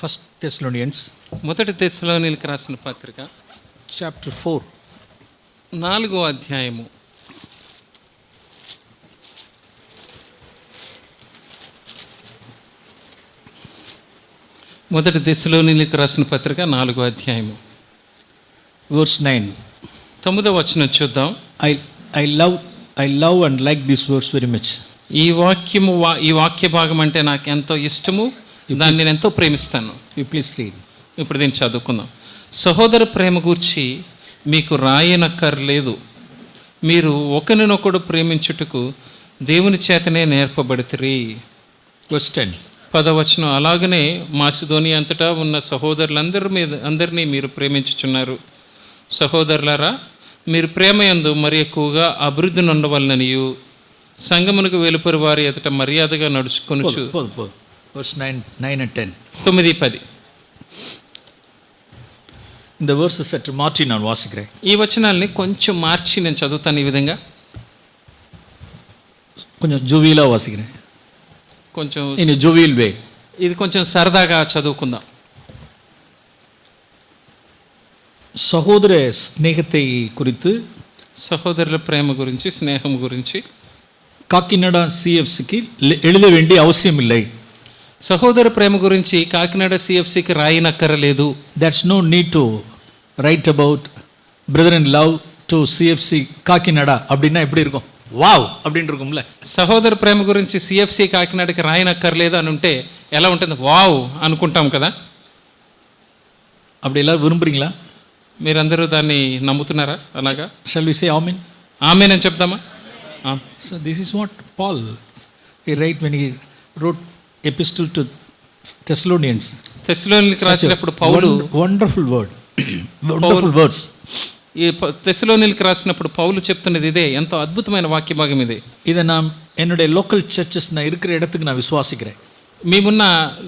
First Thessalonians మొదటి తెస్సలోనికీయులకు రాసిన పత్రిక chapter 4. 4వ అధ్యాయము. మొదటి తెస్సలోనికీయులకు రాసిన పత్రిక 4వ అధ్యాయము Verse 9. 9వ వచనం చూద్దాం. I love and like this verse very much. ఈ వాక్య భాగం అంటే నాకు ఎంతో ఇష్టము, దాన్ని నేను ఎంతో ప్రేమిస్తాను. You please read. ఇప్పుడు దీన్ని చదువుకుందాం. సహోదర ప్రేమ గూర్చి మీకు రాయనక్కర్లేదు, మీరు ఒకరినొకడు ప్రేమించుటకు దేవుని చేతనే నేర్పబడితిరి. Verse 10. 10వ వచనం, అలాగనే మాసిదోనియా అంతటా ఉన్న అందరినీ మీరు ప్రేమించుచున్నారు. సహోదరులారా, మీరు ప్రేమయందు మరి ఎక్కువగా అభివృద్ధి నొందవలననియు సంగమునకు వెలుపరి వారి ఎదుట మర్యాదగా నడుచుకొనుచు. Verse 9 and 10. 9, 10 இந்த verses சற்று மாற்றி நான் வாசிக்கிறேன். ఈ వచనాల్ని కొంచెం మార్చి నేను చదువుతాను ఈ విధంగా. கொஞ்சம் ஜோவியலா வாசிக்கிறேன். కొంచెం in a jovial way. ఇది కొంచెం సరదాగా చదువుకుందాం. సహోదర స్నేహத்தை குறித்து, సహోదరుల ప్రేమ గురించి, స్నేహం గురించి కాకినాడ సిఎఫ్సికి எழுத வேண்டிய அவசியம் இல்லை. సహోదర ప్రేమ గురించి Kakinada సిఎఫ్సికి రాయనక్కరలేదు. There's no need to write about brother in love to CFC Kakinada அப்படின்னா எப்படி இருக்கும்? వావ్ அப்படின்னு இருக்கும்ல. సహోదర ప్రేమ గురించి సిఎఫ్సి కాకినాడకి రాయనక్కర్లేదు అని ఉంటే ఎలా ఉంటుంది? వావ్ అనుకుంటాం కదా. அப்படி எல்லாரும் விரும்புறீங்களா? మీరందరూ దాన్ని నమ్ముతున్నారా? అలాగా shall we say amen? ఆమేన్ అని చెప్దామా? So this is what Paul he write when he wrote epistle to Thessalonians. తెస్సలోనికీయులకు రాసినప్పుడు పౌలు wonderful word. wonderful words. ఈ తెస్సలోనికీయులకు రాసినప్పుడు పౌలు చెప్తున్నది ఇదే. ఎంతో అద్భుతమైన వాక్య భాగం ఇది. இதை நான் என்னுடைய లోకల్ చర్చెస్ நான் இருக்கிற இடத்துக்கு நான் విశ్వాసిக்கிறேன். మేమున్న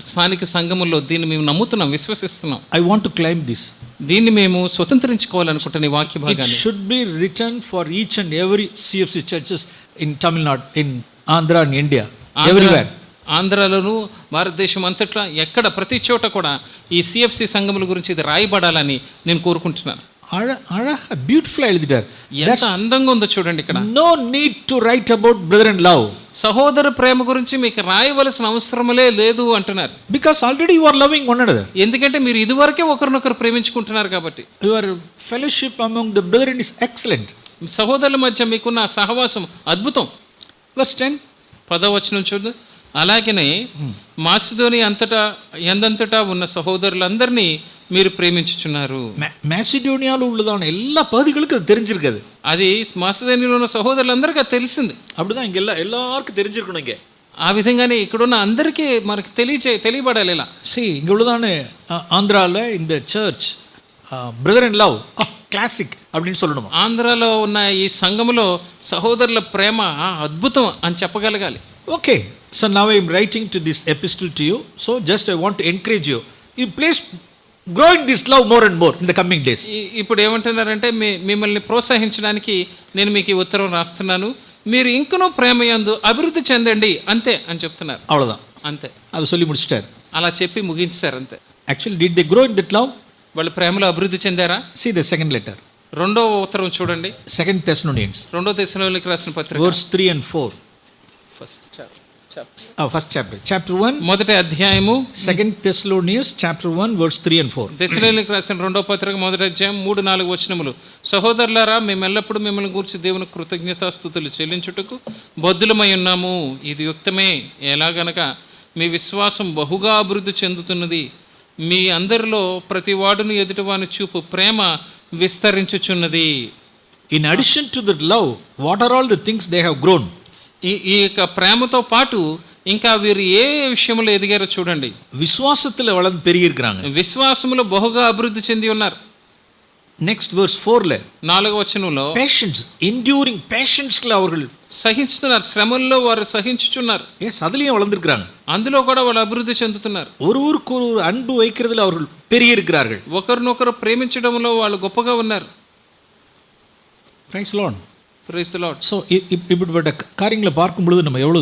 స్థానిక సంఘముల్లో దీన్ని మేము నమ్ముతున్నాం, విశ్వసిస్తున్నాం. I want to claim this. దీన్ని మేము స్వతంత్రించుకోవాలనుకుంటున్న ఈ వాక్య భాగాన్ని. It should be written for each and every CFC churches in Tamil Nadu, in Andhra and India, everywhere. ఆంధ్రాలోను భారతదేశం అంతట్లా ఎక్కడ ప్రతి చోట కూడా ఈ సిఎఫ్సి సంఘముల గురించి ఇది రాయబడాలని నేను కోరుకుంటున్నాను. అழகா బ్యూటిఫుల్ எழுதிட்டார். ఎంత అందంగా ఉందో చూడండి ఇక్కడ. No need to write about brother in love. సహోదర ప్రేమ గురించి మీకు రాయవలసిన అవసరమే లేదు అంటున్నారు. Because already you are loving one another. ఎందుకంటే మీరు ఇదివరకే ఒకరినొకరు ప్రేమించుకుంటున్నారు కాబట్టి. Your fellowship among the brethren is excellent. సహోదరుల మధ్య మీకున్న సహవాసం అద్భుతం. Verse 10. 10వ వచనం చూడు. అలాగనే మాసిదోనియా ఎందంతటా ఉన్న సహోదరులందరినీ మీరు ప్రేమించుచున్నారు. మాసిడోనియాలో உள்ளதான எல்லா பகுதிகளுக்கும் அது தெரிஞ்சிருக்காது. అది మాసిదోనియాలో ఉన్న సహోదరులందరికీ అది తెలిసింది. அப்படிதான் இங்க எல்லாருக்கும் தெரிஞ்சிருக்கணும். இங்க ఆ విధంగానే ఇక్కడున్న అందరికీ మనకు తెలియబడాలి. ఇలా இங்க உள்ளதான ஆந்திரால இந்த church brother in love classic அப்படின்னு சொல்லணும். ఆంధ్రాలో ఉన్న ఈ సంఘములో సహోదరుల ప్రేమ అద్భుతం అని చెప్పగలగాలి. Okay, so now I am writing to this epistle to you. So just I want to encourage you. You please grow in this love more and more in the coming days. ఇప్పుడు ఏమంటున్నారంటే మిమ్మల్ని ప్రోత్సహించడానికి నేను మీకు ఈ ఉత్తరం రాస్తున్నాను. మీరు ఇంకనూ ప్రేమయందు అభివృద్ధి చెందండి అంతే అని చెప్తున్నారు. అవ్వదా అంతే. అది சொல்லி முடிச்சிட்டார். అలా చెప్పి ముగించారు అంతే. Actually did they grow in that love? వాళ్ళు ప్రేమలో అభివృద్ధి చెందారా? See the second letter. రెండవ ఉత్తరం చూడండి. Second Thessalonians. రెండో తెస్సలోనికీయులకు రాసిన పత్రిక. Verse 3 and 4. First chapter. Chapter 1. మొదటి అధ్యాయము. Second Thessalonians chapter 1 verse 3 and 4. తెస్సలోనికీయులకు రాసిన రెండో పత్రిక మొదటి అధ్యాయం 3-4 వచనములు. సహోదరులారా, మేము ఎల్లప్పుడూ మిమ్మల్ని గురించి దేవుని కృతజ్ఞతాస్తుతులు చెల్లించుటకు బద్ధులమై ఉన్నాము. ఇది యుక్తమే. ఎలాగనగా మీ విశ్వాసం బహుగా అభివృద్ధి చెందుతున్నది. మీ అందరిలో ప్రతి వాడును ఎదుటివాని చూపు ప్రేమ విస్తరించుచున్నది. In addition to that love, what are all the things they have grown? ఈ యొక్క ప్రేమతో పాటు ఇంకా వీరు ఏ విషయంలో ఎదిగారో చూడండి. విశ్వాసத்துல వளர்ந்து పెరిగి இருக்காங்க. విశ్వాసములో బహుగా అభివృద్ధి చెంది ఉన్నారు. నెక్స్ట్ verse 4 4వ వచనంలో patience, enduring patience ல அவர்கள் సహించుతున్నారు. శ్రమల్లో వారు సహించుచున్నారు. அதுலயும் வளர்ந்திருக்காங்க. అందులో కూడా వాళ్ళు అభివృద్ధి చెందుతున్నారు. ஒருவருக்கு ஒரு அன்பு வைக்கிறதுல அவர்கள் பெருகி இருக்கிறார்கள். ఒకరినొకరు ప్రేమించడంలో వాళ్ళు గొప్పగా ఉన్నారు. Praise Lord. Praise the Lord. So இப்படிப்பட்ட காரியங்களை பார்க்கும் பொழுது நம்ம எவ்வளோ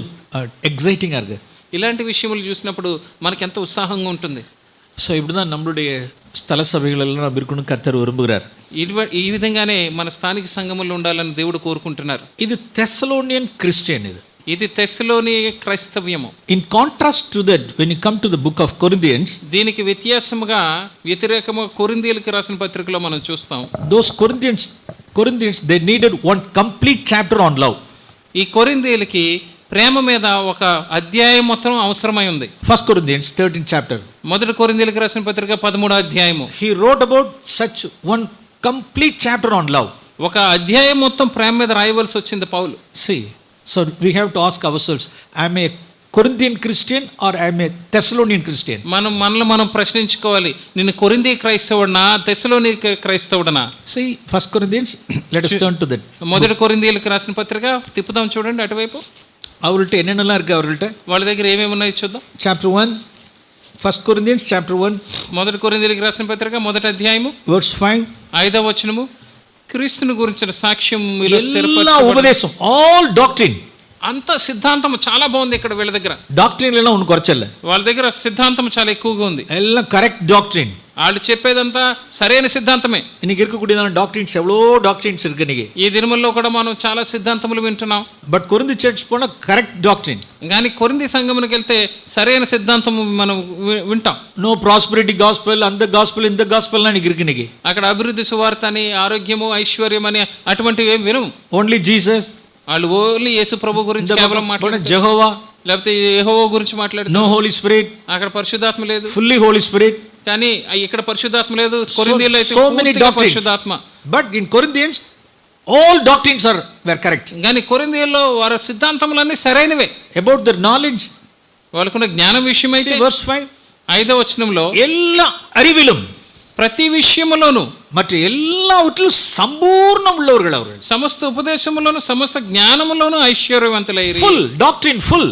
எக்ஸைட்டிங்காக இருக்குது. ఇలాంటి విషయములు చూసినప్పుడు మనకి ఎంత ఉత్సాహంగా ఉంటుంది. ஸோ இப்படி தான் நம்மளுடைய ஸ்தல சபைகளெல்லாம் நம்ம இருக்கணும் கர்த்தர் விரும்புகிறார். ఈ విధంగానే మన స్థానిక సంఘములు ఉండాలని దేవుడు కోరుకుంటున్నారు. ఇది థెస్సలోనియన్ క్రిస్టియన్ ఇది తెస్సలోని క్రైస్తవ్యము. In contrast to that when you come to the book of Corinthians, దీనికి వ్యతిరేకముగా కొరింథీయులకు రాసిన పత్రికలో మనం చూస్తాం. Those Corinthians they needed one complete chapter on love. ఈ కొరింథీయులకి ప్రేమ మీద ఒక అధ్యాయం మొత్తం అవసరమై ఉంది. ఫస్ట్ కొరింథియన్స్ 13th చాప్టర్, మొదటి కొరింథీయులకు రాసిన పత్రిక 13వ అధ్యాయము. He wrote about such one complete chapter on love. ఒక అధ్యాయం మొత్తం ప్రేమ మీద రాయవలసి వచ్చింది పౌలు. See, so we have to ask ourselves, am I a Corinthian Christian or am I a Thessalonian Christian? మనం ప్రశ్నించుకోవాలి, నేను కొరింథీ క్రైస్తవుడనా తెస్సలోని క్రైస్తవుడనా? See, First Corinthians, let us turn to that. మొదటి కొరింథీయులకు రాసిన పత్రిక తిప్పుదాం చూడండి అటువైపు. அவர்கள்ட்ட என்னென்னலாம் இருக்கு அவர்கள்ட்ட? వాళ్ళ దగ్గర ఏమేమి ఉన్నాయో చూద్దాం. Chapter 1, First Corinthians chapter 1, మొదటి కొరింథీయులకు రాసిన పత్రిక మొదటి అధ్యాయము verse 5. 5వ వచనము, క్రీస్తుని గురించిన సాక్ష్యం మీలో எல்லா స్థిరపరచబడి. உபதேசம், all doctrine. అంత సిద్ధాంతం చాలా బాగుంది ఇక్కడ వీళ్ళ దగ్గర. டாக்டரின் எல்லாம் ஒன்று குறைச்சல, వాళ్ళ దగ్గర సిద్ధాంతం చాలా ఎక్కువగా ఉంది. எல்லாம் கரெக்ட் டாக்டரின். వాళ్ళు చెప్పేదంతా సరైన సిద్ధాంతమే. இன்னைக்கு இருக்கக்கூடியதான டாக்டரின்ஸ் எவ்வளோ டாக்டரின்ஸ் இருக்கு இன்னைக்கு. ఈ దినముల్లో కూడా మనం చాలా సిద్ధాంతములు వింటున్నాం. బట్ కొరింథీ చర్చ్ పోనా కరెక్ట్ డాక్టరీన్. కానీ కొరింథీ సంఘమునికి వెళ్తే సరైన సిద్ధాంతం మనం వింటాం. నో ప్రాస్పెరిటీ గాస్పెల్, అంత గాస్పెల్ ఇంత గాస్పెల్ అని ఇருக்கு இன்னைக்கு. అక్కడ అభివృద్ధి సువార్త అని, ఆరోగ్యము, ఐశ్వర్యం అని అటువంటివి ఏం వినం. Only Jesus. వాళ్ళు ఓన్లీ యేసు ప్రభు గురించి కేవలం మాట్లాడుతారు. జెహోవా లేకపోతే యెహోవా గురించి మాట్లాడుతారు. No Holy Spirit. అక్కడ పరిశుద్ధాత్మ లేదు. Fully Holy Spirit. కానీ ఇక్కడ పరిశుద్ధాత్మ లేదు. కొరింథీయుల్లో అయితే so many doctrines, పరిశుద్ధాత్మ. But in Corinthians all doctrines are were correct. కానీ కొరింథీయుల్లో వారి సిద్ధాంతములన్నీ సరైనవే. about their knowledge, వాళ్ళకున్న జ్ఞానం విషయం అయితే verse 5, 5వ వచనంలో எல்லா அறிவிலும் ప్రతి విషయములోను மற்ற எல்லாவற்றிலும் సంపూర్ణం உள்ளவர்கள் அவர்கள். సమస్త ఉపదేశములోను సమస్త జ్ఞానములోను ఐశ్వర్యవంతులైరి. full doctrine, full.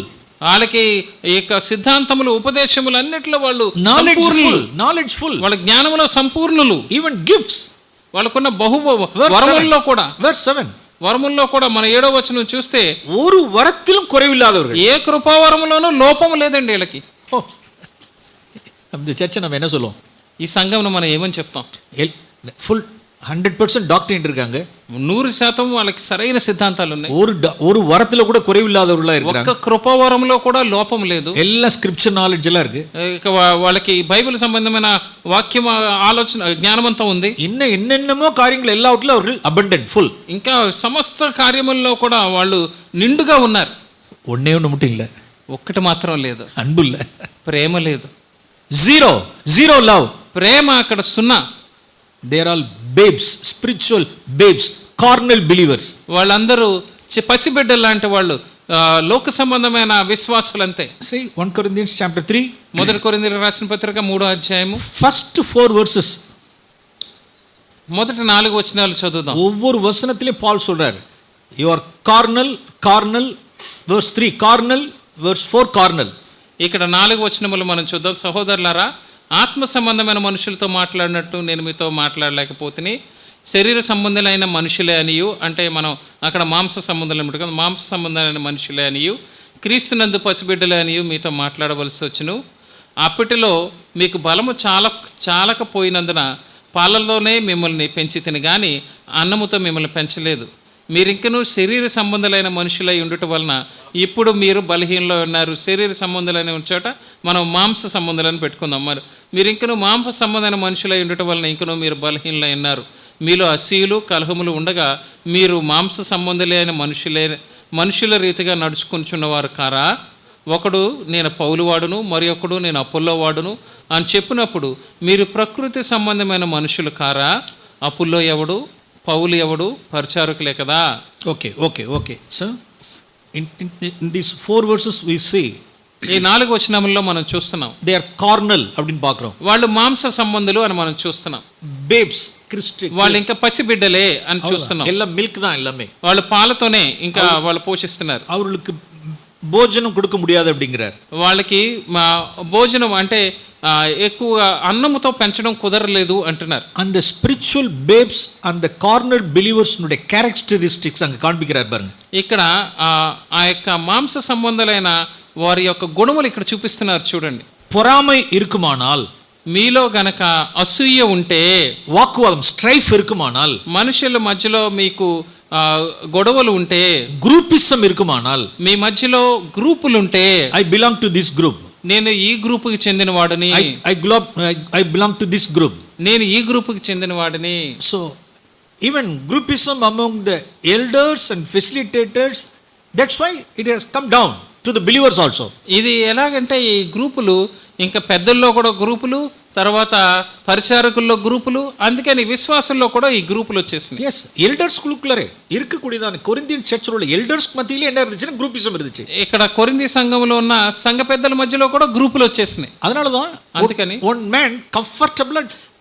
వాళ్ళకి ఈ యొక్క సిద్ధాంతములు ఉపదేశములు అన్నిట్లో వాళ్ళు knowledge full. వాళ్ళ జ్ఞానములో సంపూర్ణులు. even gifts, వాళ్ళకున్న వరముల్లో కూడా, verse 7, వరముల్లో కూడా మన 7వ వచనం చూస్తే ஒரு வரத்திலும் குறைவில்லாதவர்கள். ఏ కృపావరములోనూ లోపం లేదండి వీళ్ళకి. அந்த சர்ச்சை நம்ம என்ன சொல்லுவோம்? ఈ సంఘంను మనం ఏమని చెప్తాం? ఫుల్ 100% டாக்டரின் இருக்காங்க. 100% వాళ్ళకి సరైన సిద్ధాంతాలు ఉన్నాయి. ஒரு வரத்துல கூட குறைவில்லாதவர்களா இருக்காங்க. ఒక్క కృపావరంలో కూడా లోపం లేదు. எல்லா స్క్రిప్చర్ నాలెడ్జ్ எல்லாம் இருக்கு. వాళ్ళకి బైబిల్ సంబంధమైన వాక్యం ఆలోచన జ్ఞానం అంతా ఉంది. ఎన్నెన్నమో కార్యములు எல்லாவற்றிலும் அவர்கள் abundant, full. ఇంకా సమస్త కార్యముల్లో కూడా వాళ్ళు నిండుగా ఉన్నారు. ஒண்ணே ஒண்ணு மட்டும் இல்ல, ఒక్కటి మాత్రం లేదు, అన్బు இல்ல, ప్రేమ లేదు. Zero love. ప్రేమ అక్కడ సున్నా. they are all babes, spiritual babes, carnal believers. వాళ్ళందరూ పసిబిడ్డలు లాంటి వాళ్ళు, లోక సంబంధమైన విశ్వాసులంతే. See 1 Corinthians chapter 3, మొదటి కొరింథీయులకు రాసిన పత్రిక 3వ అధ్యాయము first 4 verses, మొదటి 4 వచనాలు చదువుదాం. ஒவ்வொரு வசனத்திலே பால் சொல்றாரு, you are carnal, verse 3 carnal, verse 4 carnal. ఇక్కడ 4 వచనములు మనం చూద్దాం. సహోదరులారా, ఆత్మ సంబంధమైన మనుషులతో మాట్లాడినట్టు నేను మీతో మాట్లాడలేకపోతే శరీర సంబంధులైన మనుషులే అనియు, అంటే మనం అక్కడ మాంస సంబంధాలు పెట్టుకుని మాంస సంబంధమైన మనుషులే అనియు, క్రీస్తునందు పసిబిడ్డలే అనియు మీతో మాట్లాడవలసి వచ్చును. అప్పటిలో మీకు బలము చాలకపోయినందున పాలల్లోనే మిమ్మల్ని పెంచితిని కానీ అన్నముతో మిమ్మల్ని పెంచలేదు. మీరింకనూ శరీర సంబంధులైన మనుషులై ఉండటం వలన ఇప్పుడు మీరు బలహీనలో ఉన్నారు. శరీర సంబంధులైన చోట మనం మాంస సంబంధాలను పెట్టుకుందాం. మరి మీరు ఇంకనూ మాంస సంబంధమైన మనుషులై ఉండటం వలన ఇంకనూ మీరు బలహీనలై ఉన్నారు. మీలో అసూయలు కలహములు ఉండగా మీరు మాంస సంబంధులైన మనుషుల రీతిగా నడుచుకుంటున్నవారు కారా? ఒకడు నేను పౌలు వాడును, మరి ఒకడు నేను అపోల్లో వాడును అని చెప్పినప్పుడు మీరు ప్రకృతి సంబంధమైన మనుషులు కారా? అపోల్లో ఎవడు, పౌలు ఎవడు? పరిచారకులే కదా. Okay so in these 4 verses we see, ఈ 4 వచనముల్లో మనం చూస్తున్నాం they are carnal அப்படினு பார்க்கிறோம். వాళ్ళు మాంస సంబంధులు అని మనం చూస్తున్నాం. babes, Christian, వాళ్ళు ఇంకా పసిబిడ్డలే అని చూస్తున్నాం. எல்லாம் milk தான் எல்லாமே. వాళ్ళు పాలతోనే ఇంకా వాళ్ళు పోషిస్తున్నారు. அவங்களுக்கு భోజనం கொடுக்க முடியாது அப்படிங்கிறார். వాళ్ళకి భోజనం అంటే ఎక్కువగా అన్నముతో పెంచడం కుదరలేదు అంటున్నారు. அந்த spiritual babes and the corner believers னுடைய characteristics அங்க காண்பிக்கிறார் பாருங்க. ఇక్కడ ఆ యొక్క మాంస సంబంధులైన వారి యొక్క గుణములు ఇక్కడ చూపిస్తున్నారు చూడండి. பொறாமை இருக்குமானால், మీలో గనక అసూయ ఉంటే, வாக்குவாதம் ஸ்ட்ரைஃப் இருக்குமானால், మనుషుల మధ్యలో మీకు గొడవలు ఉంటే, குரூப்பிசம் இருக்குமானால், మీ మధ్యలో గ్రూపులు ఉంటే, I belong to this group, నేను ఈ గ్రూపుకి చెందిన వాడిని, I belong to this group. నేను ఈ గ్రూపుకి చెందిన వాడిని. So even groupism among the elders and facilitators, that's why it has come down to the believers also. ఇది ఎలాగంటే ఈ గ్రూపులు ఇంకా పెద్దల్లో కూడా గ్రూపులు, తర్వాత పరిచారకుల్లో గ్రూపులు, అందుకని విశ్వాసంలో కూడా ఈ గ్రూపులు వచ్చేసినాయి. Yes, elders குழுக்குள்ளரே இருக்கக்கூடியதான கொரிந்தியன் சர்ச்சில் உள்ள elders மத்தியிலே என்ன இருந்துச்சுன்னா groupism இருந்துச்சு. ఇక్కడ కొరింథీ సంఘంలో ఉన్న సంఘ పెద్దల మధ్యలో కూడా గ్రూపులు వచ్చేసినాయి. அதனால தான் అందుకని one man comfortable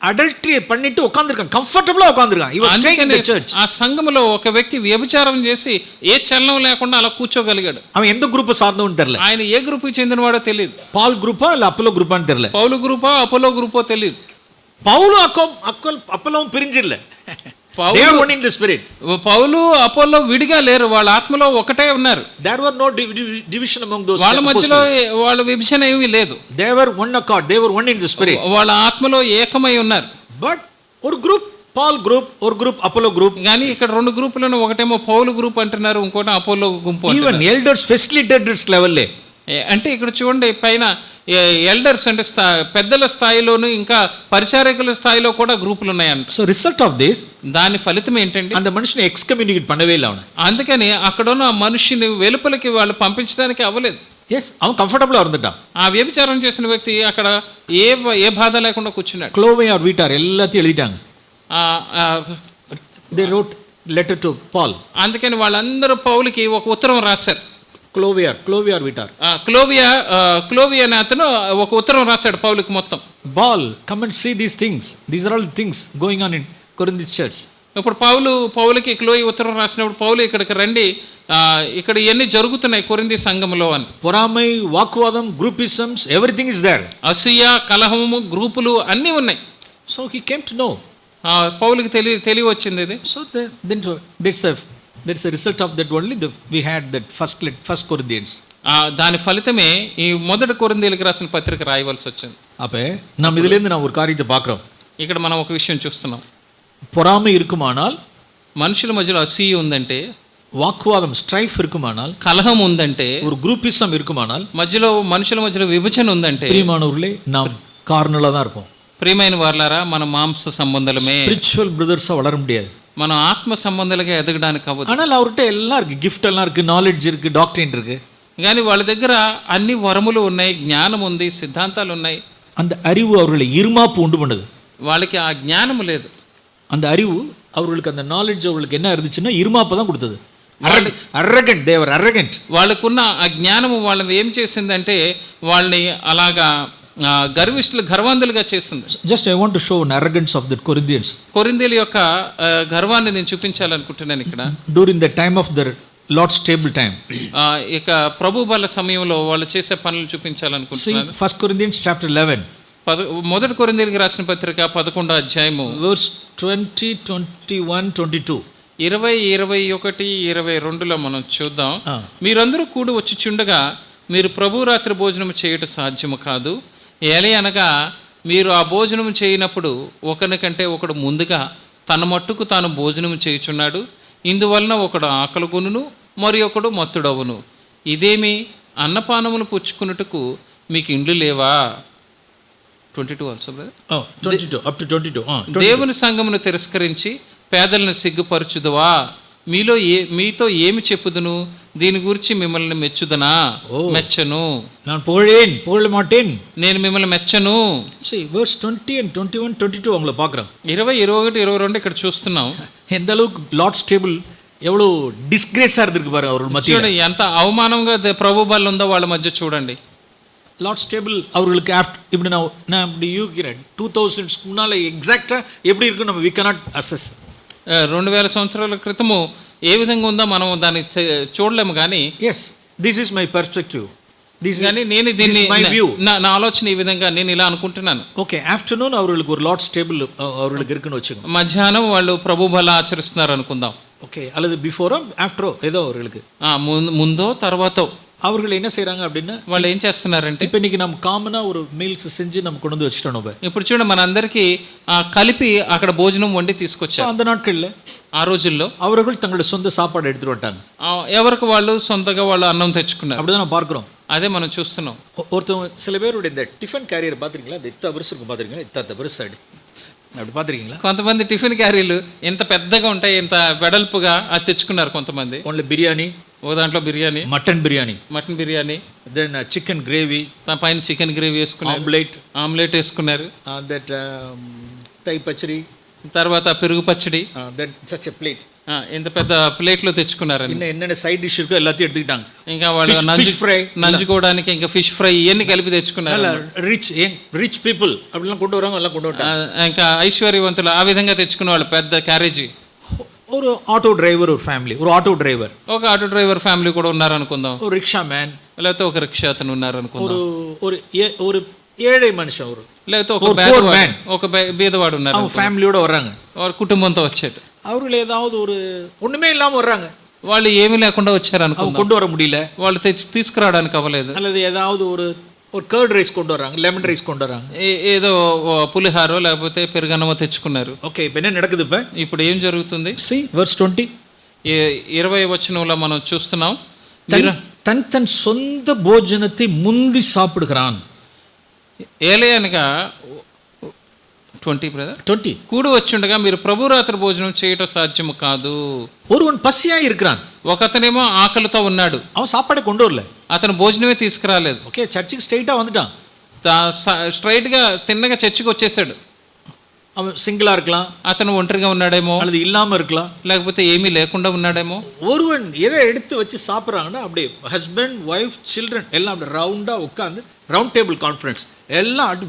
adultery பண்ணிட்டு உட்கார்ந்திருக்கான், కంఫర్టబుల్గా ఉட்கார்ந்திருக்கான். He was staying in the church. ఆ సంఘములో ఒక వ్యక్తి వ్యభిచారం చేసి ఏ చలనం లేకుండా అలా కూర్చోగలిగాడు. அவன் எந்த குரூப்பை சார்ந்தவன்னு தெரியல. ఆయన ఏ గ్రూప్కి చెందినవాడో తెలియదు. పాల్ గ్రూపా இல்ல அப்போலோ గ్రూపాன்னு தெரியல. పౌలు గ్రూపా అపోలో గ్రూపో తెలియదు. పౌలు అపోలోவும் பிரிஞ்சில்ல. They are one in the spirit. Paul Apollo విడిగా లేరు, వాళ్ళ ఆత్మలో ఒకటే ఉన్నారు. There were no division among those. వాళ్ళ మధ్యలో వాళ్ళ విభజన ఏమీ లేదు. They were one accord. They were one in the spirit. వాళ్ళ ఆత్మలో ఏకమై ఉన్నారు. But ஒரு group పాల్ గ్రూప్, ஒரு group అపోలో గ్రూప్. కానీ ఇక్కడ రెండు గ్రూపులను, ఒకటేమో పౌలు గ్రూప్ అంటున్నారు, ఇంకోటి అపోలో గుంపు ఈవెన్ అంటున్నారు. ఎల్డర్స్ ఫెసిలిటేటర్స్ లెవెల్లే. అంటే ఇక్కడ చూడండి, పైన ఎల్డర్స్ అంటే పెద్దల స్థాయిలోను ఇంకా పరిచారకుల స్థాయిలో కూడా గ్రూపులు ఉన్నాయంట. సో రిజల్ట్ ఆఫ్ దిస్, దాని ఫలితం ఏంటండి? அந்த మనిషిని ఎక్స్కమ్యూనికేట్ பண்ணவே இல்ல அவனை. అందుకని అక్కడున్న మనిషిని వెలుపలికి వాళ్ళు పంపించడానికి అవ్వలేదు. ఎస్, அவன் కంఫర్టబుల్గా இருந்துட்டான். ఆ వ్యభిచారం చేసిన వ్యక్తి అక్కడ ఏ బాధ లేకుండా కూర్చున్నాడు. క్లోవే ఆర్ వీటార్ எல்லாத்தையும் எழுதிட்டாங்க. They wrote letter to Paul. అందుకని వాళ్ళందరూ పౌలుకి ఒక ఉత్తరం రాశారు. క్లోవియర్ వీటార్. క్లోవియా అనే అతను ఒక ఉత్తరం రాశాడు పౌలుకి మొత్తం. Paul, come and see these things. These are all the things going on in Corinth church. ఇప్పుడు పౌలుకి క్లోయి ఉత్తరం రాసినప్పుడు, పౌలు ఇక్కడికి రండి, ఇక్కడ ఇవన్నీ జరుగుతున్నాయి కొరింథీ సంఘంలో అని. పొరామై, వాక్వాదం, గ్రూపిజమ్స్, ఎవ్రీథింగ్ ఇస్ దేర్. అసూయ, కలహము, గ్రూపులు అన్నీ ఉన్నాయి. So he came to know. పౌలుకి తెలివి వచ్చింది ఇది. So then that's a result of that only we had that first Corinthians. దాని ఫలితమే ఈ మొదటి కొరింథీయులకు రాసిన పత్రిక రాయవలసి వచ్చింది. அப்ப நாம் இதிலிருந்து நான் ஒரு காரியத்தை பார்க்கிறோம். ఇక్కడ మనం ఒక విషయం చూస్తున్నాం. பொறாமை இருக்குமானால், మనుషుల మధ్యలో అసూయ ఉందంటే, వాక్వాదం స్ట్రైఫ్ இருக்குமானால், కలహం ఉందంటే, ஒரு குரூப்பிசம் இருக்குமானால், మనుషుల మధ్యలో విభజన ఉందంటే, ప్రియమానవர்களே, நாம் கார்னலா தான் இருப்போம். ప్రియమైన వారలారా, మన మాంస సంబంధులమే. స్పిరిచువల్ బ్రదర్ஸா வளர முடியாது. మనం ఆత్మ సంబంధాలుగా ఎదగడానికి అవ్వదు. ஆனால் அவர்கிட்ட எல்லாம் இருக்கு, గిఫ్ట్ எல்லாம் இருக்கு, నాలెడ్జ్ இருக்கு, డాక్టరీన్ இருக்கு. కానీ వాళ్ళ దగ్గర అన్ని వరములు ఉన్నాయి, జ్ఞానం ఉంది, సిద్ధాంతాలు ఉన్నాయి. அந்த அறிவு அவர்களை இருமாப்பு உண்டு பண்ணுது. వాళ్ళకి ఆ జ్ఞానము లేదు. அந்த அறிவு அவர்களுக்கு, அந்த நாலேஜ் அவர்களுக்கு என்ன இருந்துச்சுன்னா இருமாப்பு தான் கொடுத்தது. arrogant, they were arrogant. వాళ్ళకున్న ఆ జ్ఞానము వాళ్ళని ఏం చేసిందంటే వాళ్ళని అలాగా గర్వంతులుగా చేసింది. Just I want to show an arrogance of the Corinthians. కొరింథీయుల యొక్క గర్వాన్ని నేను చూపించాలనుకుంటున్నాను ఇక్కడ. During the time of the Lord's table time, ఇక ప్రభు బల సమయంలో వాళ్ళు చేసే పనులు చూపించాలనుకుంటున్నాను. ఫస్ట్ కొరింథియన్స్ చాప్టర్ 11, మొదటి కొరింథీయులకు రాసిన పత్రిక 11వ అధ్యాయము వర్స్ 20, 21, 22, 20, 21, 22లో మనం చూద్దాం. మీరందరూ కూడి వచ్చుచుండగా మీరు ప్రభు రాత్రి భోజనం చేయుట సాధ్యము కాదు. ఏలే అనగా మీరు ఆ భోజనం చేయనప్పుడు ఒకరికంటే ఒకడు ముందుగా తన మట్టుకు తాను భోజనం చేయుచున్నాడు. ఇందువలన ఒకడు ఆకలిగొనును, మరి ఒకడు మత్తుడవును. ఇదేమి, అన్నపానములు పుచ్చుకున్నట్టుకు మీకు ఇండ్లు లేవా? 22 ఆల్సో బ్రదర్. 22 up to 22. దేవుని సంఘమును తిరస్కరించి పేదలను సిగ్గుపరచుదువా? మీతో ఏమి చెప్పుదును? దీని గురించి మిమ్మల్ని మెచ్చుదనా? మెచ్చను. புகழ மாட்டேன், నేను మిమ్మల్ని మెచ్చను. see verse 20 and 21, 22 அவங்கள பார்க்குறோம். 20, 21, 22 ఇక్కడ చూస్తున్నాం. எந்த அளவுக்கு லார்ட்ஸ் டேபிள் எவ்வளோ டிஸ்கிரேஸாக இருந்திருக்கு பாருங்க அவர்கள் மத்தியில். చూడండి ఎంత అవమానంగా ప్రభు బల్ల ఉందో వాళ్ళ మధ్య చూడండి. லார்ட்ஸ் டேபிள் அவர்களுக்கு இப்படி நான் இப்படி யூகிக்கிறேன் 2000 முன்னால் எக்ஸாக்டாக எப்படி இருக்குன்னு நம்ம வி கனாட் அசஸ். 2000 సంవత్సరాల క్రితము ఏ విధంగా ఉందో మనం దాన్ని చూడలేము. కానీ yes, this is my perspective. కానీ నేను దీన్ని నా ఆలోచన ఈ విధంగా నేను ఇలా అనుకుంటున్నాను. ఓకే, ఆఫ్టర్నూన్ அவர்களுக்கு ஒரு லார்ட்ஸ் டேபிள் அவர்களுக்கு இருக்குன்னு வச்சுக்கோங்க. మధ్యాహ్నం వాళ్ళు ప్రభు బల ఆచరిస్తున్నారు అనుకుందాం. ఓకే, அல்லது బిఫోరో ఆఫ్టరో ఏదో அவர்களுக்கு ముందో తర్వాతో அவர்கள் என்ன செய்றாங்க அப்படின்னா, వాళ్ళు ఏం చేస్తున్నారంటే இப்போ இன்னைக்கு நம்ம காமனா ஒரு மீல்ஸ் செஞ்சு நம்ம கொண்டு வந்து வச்சுட்டோம் நம்ம. ఇప్పుడు చూడండి మనందరికీ కలిపి అక్కడ భోజనం వండి So, తీసుకొచ్చారు. அந்த நாட்கள்ல ఆ రోజుల్లో அவர்கள் தங்களுடைய சொந்த சாப்பாடு எடுத்துட்டு வந்துட்டாங்க. ఎవరికి వాళ్ళు సొంతగా వాళ్ళు అన్నం తెచ్చుకున్నారు. அப்படிதான் நம்ம பார்க்கிறோம். అదే మనం చూస్తున్నాం. ஒருத்தவங்க சில பேருடைய இந்த டிஃபன் கேரியர் பார்த்துருக்கீங்களா? இந்த இத்தனை பெருசு இருக்கும் பார்த்துருக்கீங்களா? இத்தனை பெருசு அப்படி பார்த்துருக்கீங்களா? కొంతమంది టిఫిన్ క్యారీలు ఎంత పెద్దగా ఉంటాయి, ఎంత వెడల్పుగా అది తెచ్చుకున్నారు కొంతమంది. ஒன்ல బిర్యానీ, ఓ దాంట్లో biryani, mutton biryani, mutton biryani, then chicken gravy, దాని పైన చికెన్ గ్రేవీ వేసుకున్నారు, ఆమ్లెట్ వేసుకున్నారు, దట్ తై పచ్చడి, తర్వాత పెరుగు పచ్చడి, దట్ సచ్ ఎ ప్లేట్. ఇంత పెద్ద ప్లేట్లో తెచ్చుకున్నారని. இன்னும் என்னென்ன சைட் டிஷ் இருக்கோ எல்லாத்தையும் எடுத்துக்கிட்டாங்க. ఇంకా వాళ్ళు నంజుకోవడానికి ఇంకా ఫిష్ ఫ్రై ఇవన్నీ కలిపి తెచ్చుకున్నారు. రిచ్ పీపుల్ அப்படிலாம் கொண்டு வராங்க, எல்லாம் கொண்டு வந்தாங்க. ఇంకా ఐశ్వర్యవంతులు ఆ విధంగా తెచ్చుకున్న వాళ్ళు పెద్ద క్యారేజీ. ஒரு ఆటో డ్రైవర్, ஒரு ఫ్యామిలీ, ஒரு ఆటో డ్రైవర్, ఒక ఆటో డ్రైవర్ ఫ్యామిలీ కూడా ఉన్నారు అనుకుందాం. ஒரு రిక్షా మ్యాన్, లేకపోతే ఒక రిక్షా అతను ఉన్నారు అనుకుందాం. ஒரு ஏழை మనిషి, లేకపోతే ఒక బీదవాడు ఉన్నారు. அவங்க ఫ్యామిలీயோட வர்றாங்க, వారి కుటుంబంతో వచ్చాడు. அவர்கள் ஏதாவது ஒரு ஒண்ணுமே இல்லாம வர்றாங்க, వాళ్ళు ఏమీ లేకుండా వచ్చారు అనుకుందాం. கொண்டு வர முடியல, వాళ్ళు తీసుకురావడానికి అవ్వలేదు. அல்லது ஏதாவது ஒரு కర్డ్ రైస్ கொண்டு வராங்க, లెమన్ రైస్ கொண்டு வராங்க, ఏదో పులిహారో లేకపోతే పెరుగన్నమో తెచ్చుకున్నారు. ఓకే, ఇప్పుడు என்ன நடக்குது? ఇప్పుడు ఏం జరుగుతుంది? See verse 20. 20వ వచనంలో మనం చూస్తున్నాం. తన సొంత భోజనத்தை முந்தி சாப்பிடுகிறான். ఏలయనగా 20 బ్రదర్ 20 కూడి వచ్చుండగా మీరు ప్రభు రాత్రి భోజనం చేయటం సాధ్యము కాదు. ஒருவன் பசியாய் இருக்கிறான். ఒకతనేమో ఆకలితో ఉన్నాడు, அவன் சாப்பாடை கொண்டு வரல, అతను భోజనమే తీసుకురాలేదు. ఓకే, చర్చికి స్ట్రైటా வந்துட்டான், స్ట్రైట్గా తిన్నగా చర్చికి వచ్చేసాడు. அவன் சிங்கிளா இருக்கலாம், అతను ఒంటరిగా ఉన్నాడేమో, அல்லது இல்லாம இருக்கலாம், లేకపోతే ఏమీ లేకుండా ఉన్నాడేమో. ஒருவன் எதை எடுத்து வச்சு சாப்பிட்றாங்கன்னா அப்படியே ஹஸ்பண்ட் ஒய்ஃப் சில்ட்ரன் எல்லாம் அப்படி ரவுண்டா உட்காந்து రౌండ్ టేబుల్ కాన్ఫరెన్స్ ఎల్లా అటు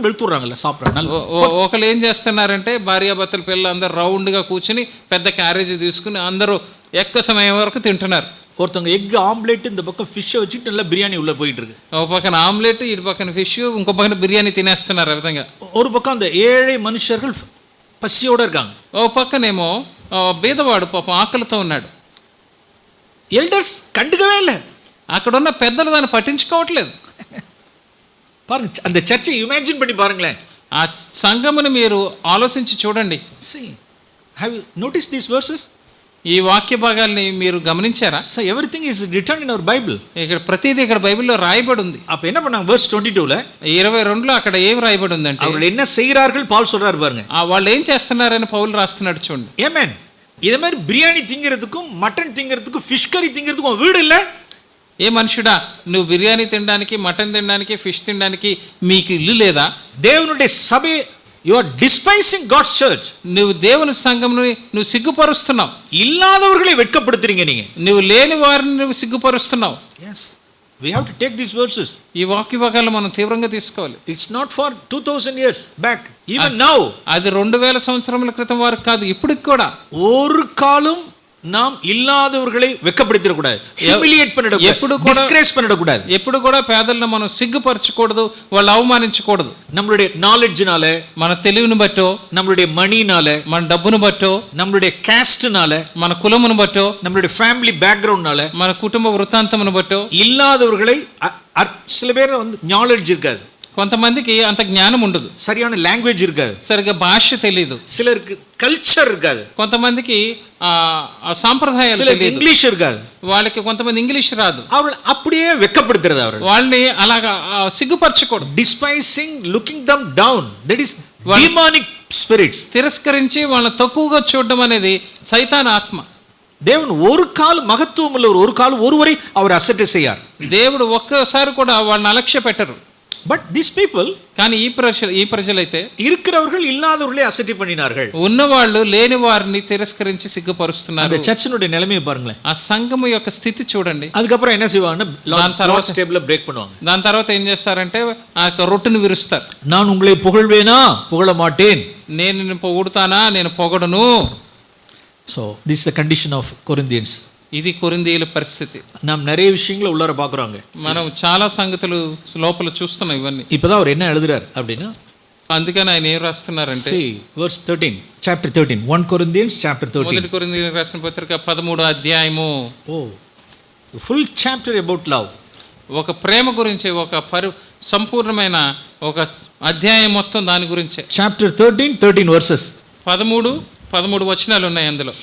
వెళ్తుర్రాంగ సాப்பிட்றாங்க. ఒకళ్ళు ఏం చేస్తున్నారంటే భార్యాభర్తల పిల్లలు అందరూ రౌండ్గా కూర్చుని పెద్ద క్యారేజీ తీసుకుని అందరూ ఎక్క సమయం వరకు తింటున్నారు. ஒருத்தவங்க எக் ஆம்லெட் இந்த பக்கம் ஃபிஷ்ஷை வச்சுட்டு நல்லா பிரியாணி உள்ள போயிட்டு இருக்கு. ఒక పక్కన ఆమ్లెట్, ఇటు పక్కన ఫిష్, ఇంకో పక్కన బిర్యానీ తినేస్తున్నారు. ఆ విధంగా ஒரு பக்கம் அந்த ஏழை మనుషர்கள் పసియోడ இருக்காங்க, ఓ పక్కనేమో బీదవాడు పాపం ఆకలితో ఉన్నాడు. ఎల్డర్స్ కండుకవే இல்லை, అక్కడ ఉన్న పెద్దలు దాన్ని పట్టించుకోవట్లేదు. பாருங்க அந்த சர்ச்சை இமேஜின் பண்ணி பாருங்களேன், ఆ సంఘముని మీరు ఆలోచించి చూడండి. See, have you noticed these verses? ఈ వాక్య భాగాల్ని మీరు గమనించారా? So everything is written in our Bible. ఇక్కడ ప్రతిదీ ఇక్కడ బైబిల్లో రాయబడి ఉంది. அப்ப என்ன பண்ணாங்க? verse 22ல 22లో అక్కడ ఏం రాయబడి ఉందంటే, அவர்கள் என்ன செய்கிறார்கள் பால் சொல்றாரு பாருங்க. వాళ్ళు ఏం చేస్తున్నారని పౌలు రాస్తున్నాడు చూడండి. ఆమేన్. ఇదే மாதிரி బిర్యానీ తింగறதுக்கும் మటన్ తింగறதுக்கும் ఫిష్ కర్రీ తింగறதுக்கும் వీడు இல்ல. ఏ మనుషుడా, నువ్వు బిర్యానీ తినడానికి, మటన్ తినడానికి, ఫిష్ తినడానికి మీకు ఇల్లు లేదా? దేవునుடைய సభ, you are despising God's church. నువ్వు దేవుని సంఘముని నువ్వు సిగ్గుపరుస్తున్నావు. ఇల్లాదవర్களை వెట్కపడుతుறீங்க நீங்க. నువ్వు లేని వారిని నువ్వు సిగ్గుపరుస్తున్నావు. Yes, we have to take these verses. ఈ వాక్య భాగాలు మనం తీవ్రంగా తీసుకోవాలి. It's not for 2000 years back, even now. అది 2000 సంవత్సరముల క్రితం వారికి కాదు, ఇప్పటికి కూడా. ஒரு காலம் நாம் ఇల్లాదవర్களை వెక్కపడుతిర కూడదు, హ్యూమిలియేట్ பண்ணட కూడదు, ఎప్పుడు కూడా డిస్గ్రేస్ பண்ணட కూడదు. ఎప్పుడు కూడా పేదలను మనం సిగ్గుపరచకూడదు, వాళ్ళు అవమానించకూడదు. நம்மளுடைய నాలెడ్జ్னால, మన తెలివిని బట్టో, நம்மளுடைய మనీனால, మన డబ్బును బట్టో, நம்மளுடைய కాస్ట్னால, మన కులమును బట్టో, நம்மளுடைய ఫ్యామిలీ బ్యాక్గ్రౌండ్னால, మన కుటుంబ వృత్తాంతమును బట్టో ఇల్లాదవర్களை சில பேர் வந்து నాలెడ్జ్ இருக்காது, కొంతమందికి అంత జ్ఞానం ఉండదు, சரியான లాంగ్వేజ్ இருக்காது, సరిగ్గా భాష తెలియదు, சிலருக்கு కల్చర్ இருக்காது, కొంతమందికి సాంప్రదాయాలు తెలియదు, ఇంగ్లీష్ இருக்காது, వాళ్ళకి కొంతమంది ఇంగ్లీష్ రాదు. அவர்கள் அப்படியே వెక్కப்படுத்துறது, அவர்கள் వాళ్ళని అలాగా సిగ్గుపరచకూడదు. Despising, looking them down, that is demonic spirits. తిరస్కరించి వాళ్ళని తక్కువగా చూడడం అనేది సైతాన్ ఆత్మ. దేవుని ஒரு கால் மகத்துவம் உள்ள ஒரு கால் ஒருவரை அவர் அசட்டை செய்யார். దేవుడు ఒక్కసారి కూడా వాళ్ళని అలక్ష్య పెట్టరు. బట్ దిస్ పీపుల్, కానీ ఈ ప్రజలైతే இருக்கிறவர்கள் இல்லாதவர்களை அசட்டை பண்ணினார்கள். ఉన్నవాళ్ళు లేని వారిని తిరస్కరించి సిగ్గుపరుస్తున్నారు. அந்த சர்ச்சினுடைய நிலைமையை பாருங்களேன், ఆ సంఘము యొక్క స్థితి చూడండి. அதுக்கப்புறம் என்ன செய்வாங்கன்னா லார்ட்ஸ் டேபிள்ல பிரேக் பண்ணுவாங்க. దాని తర్వాత ఏం చేస్తారంటే ఆ యొక్క రొట్టెను విరుస్తారు. நான் உங்களை புகழ்வேனா புகழ மாட்டேன், నేను నిన్ను పొగుడుతానా నేను పొగడను. So this the condition of Corinthians. ఇది కొరింథీయుల పరిస్థితి. நாம் நிறைய விஷயங்களை உள்ளார பார்க்குறோங்க, మనం చాలా సంగతులు లోపల చూస్తున్నాం. ఇవన్నీ இப்போதான் அவர் என்ன எழுதுறார் அப்படின்னா, అందుకని ఆయన ఏం రాస్తున్నారంటే verse 13, chapter 13, 1 Corinthians chapter 13. మొదటి కొరింథీయులకు రాసిన పత్రిక 13వ అధ్యాయము. ఓ full chapter about love. ఒక ప్రేమ గురించి ఒక సంపూర్ణమైన ఒక అధ్యాయం మొత్తం దాని గురించే. Chapter 13 verses. 13 వచనాలు ఉన్నాయి అందులో.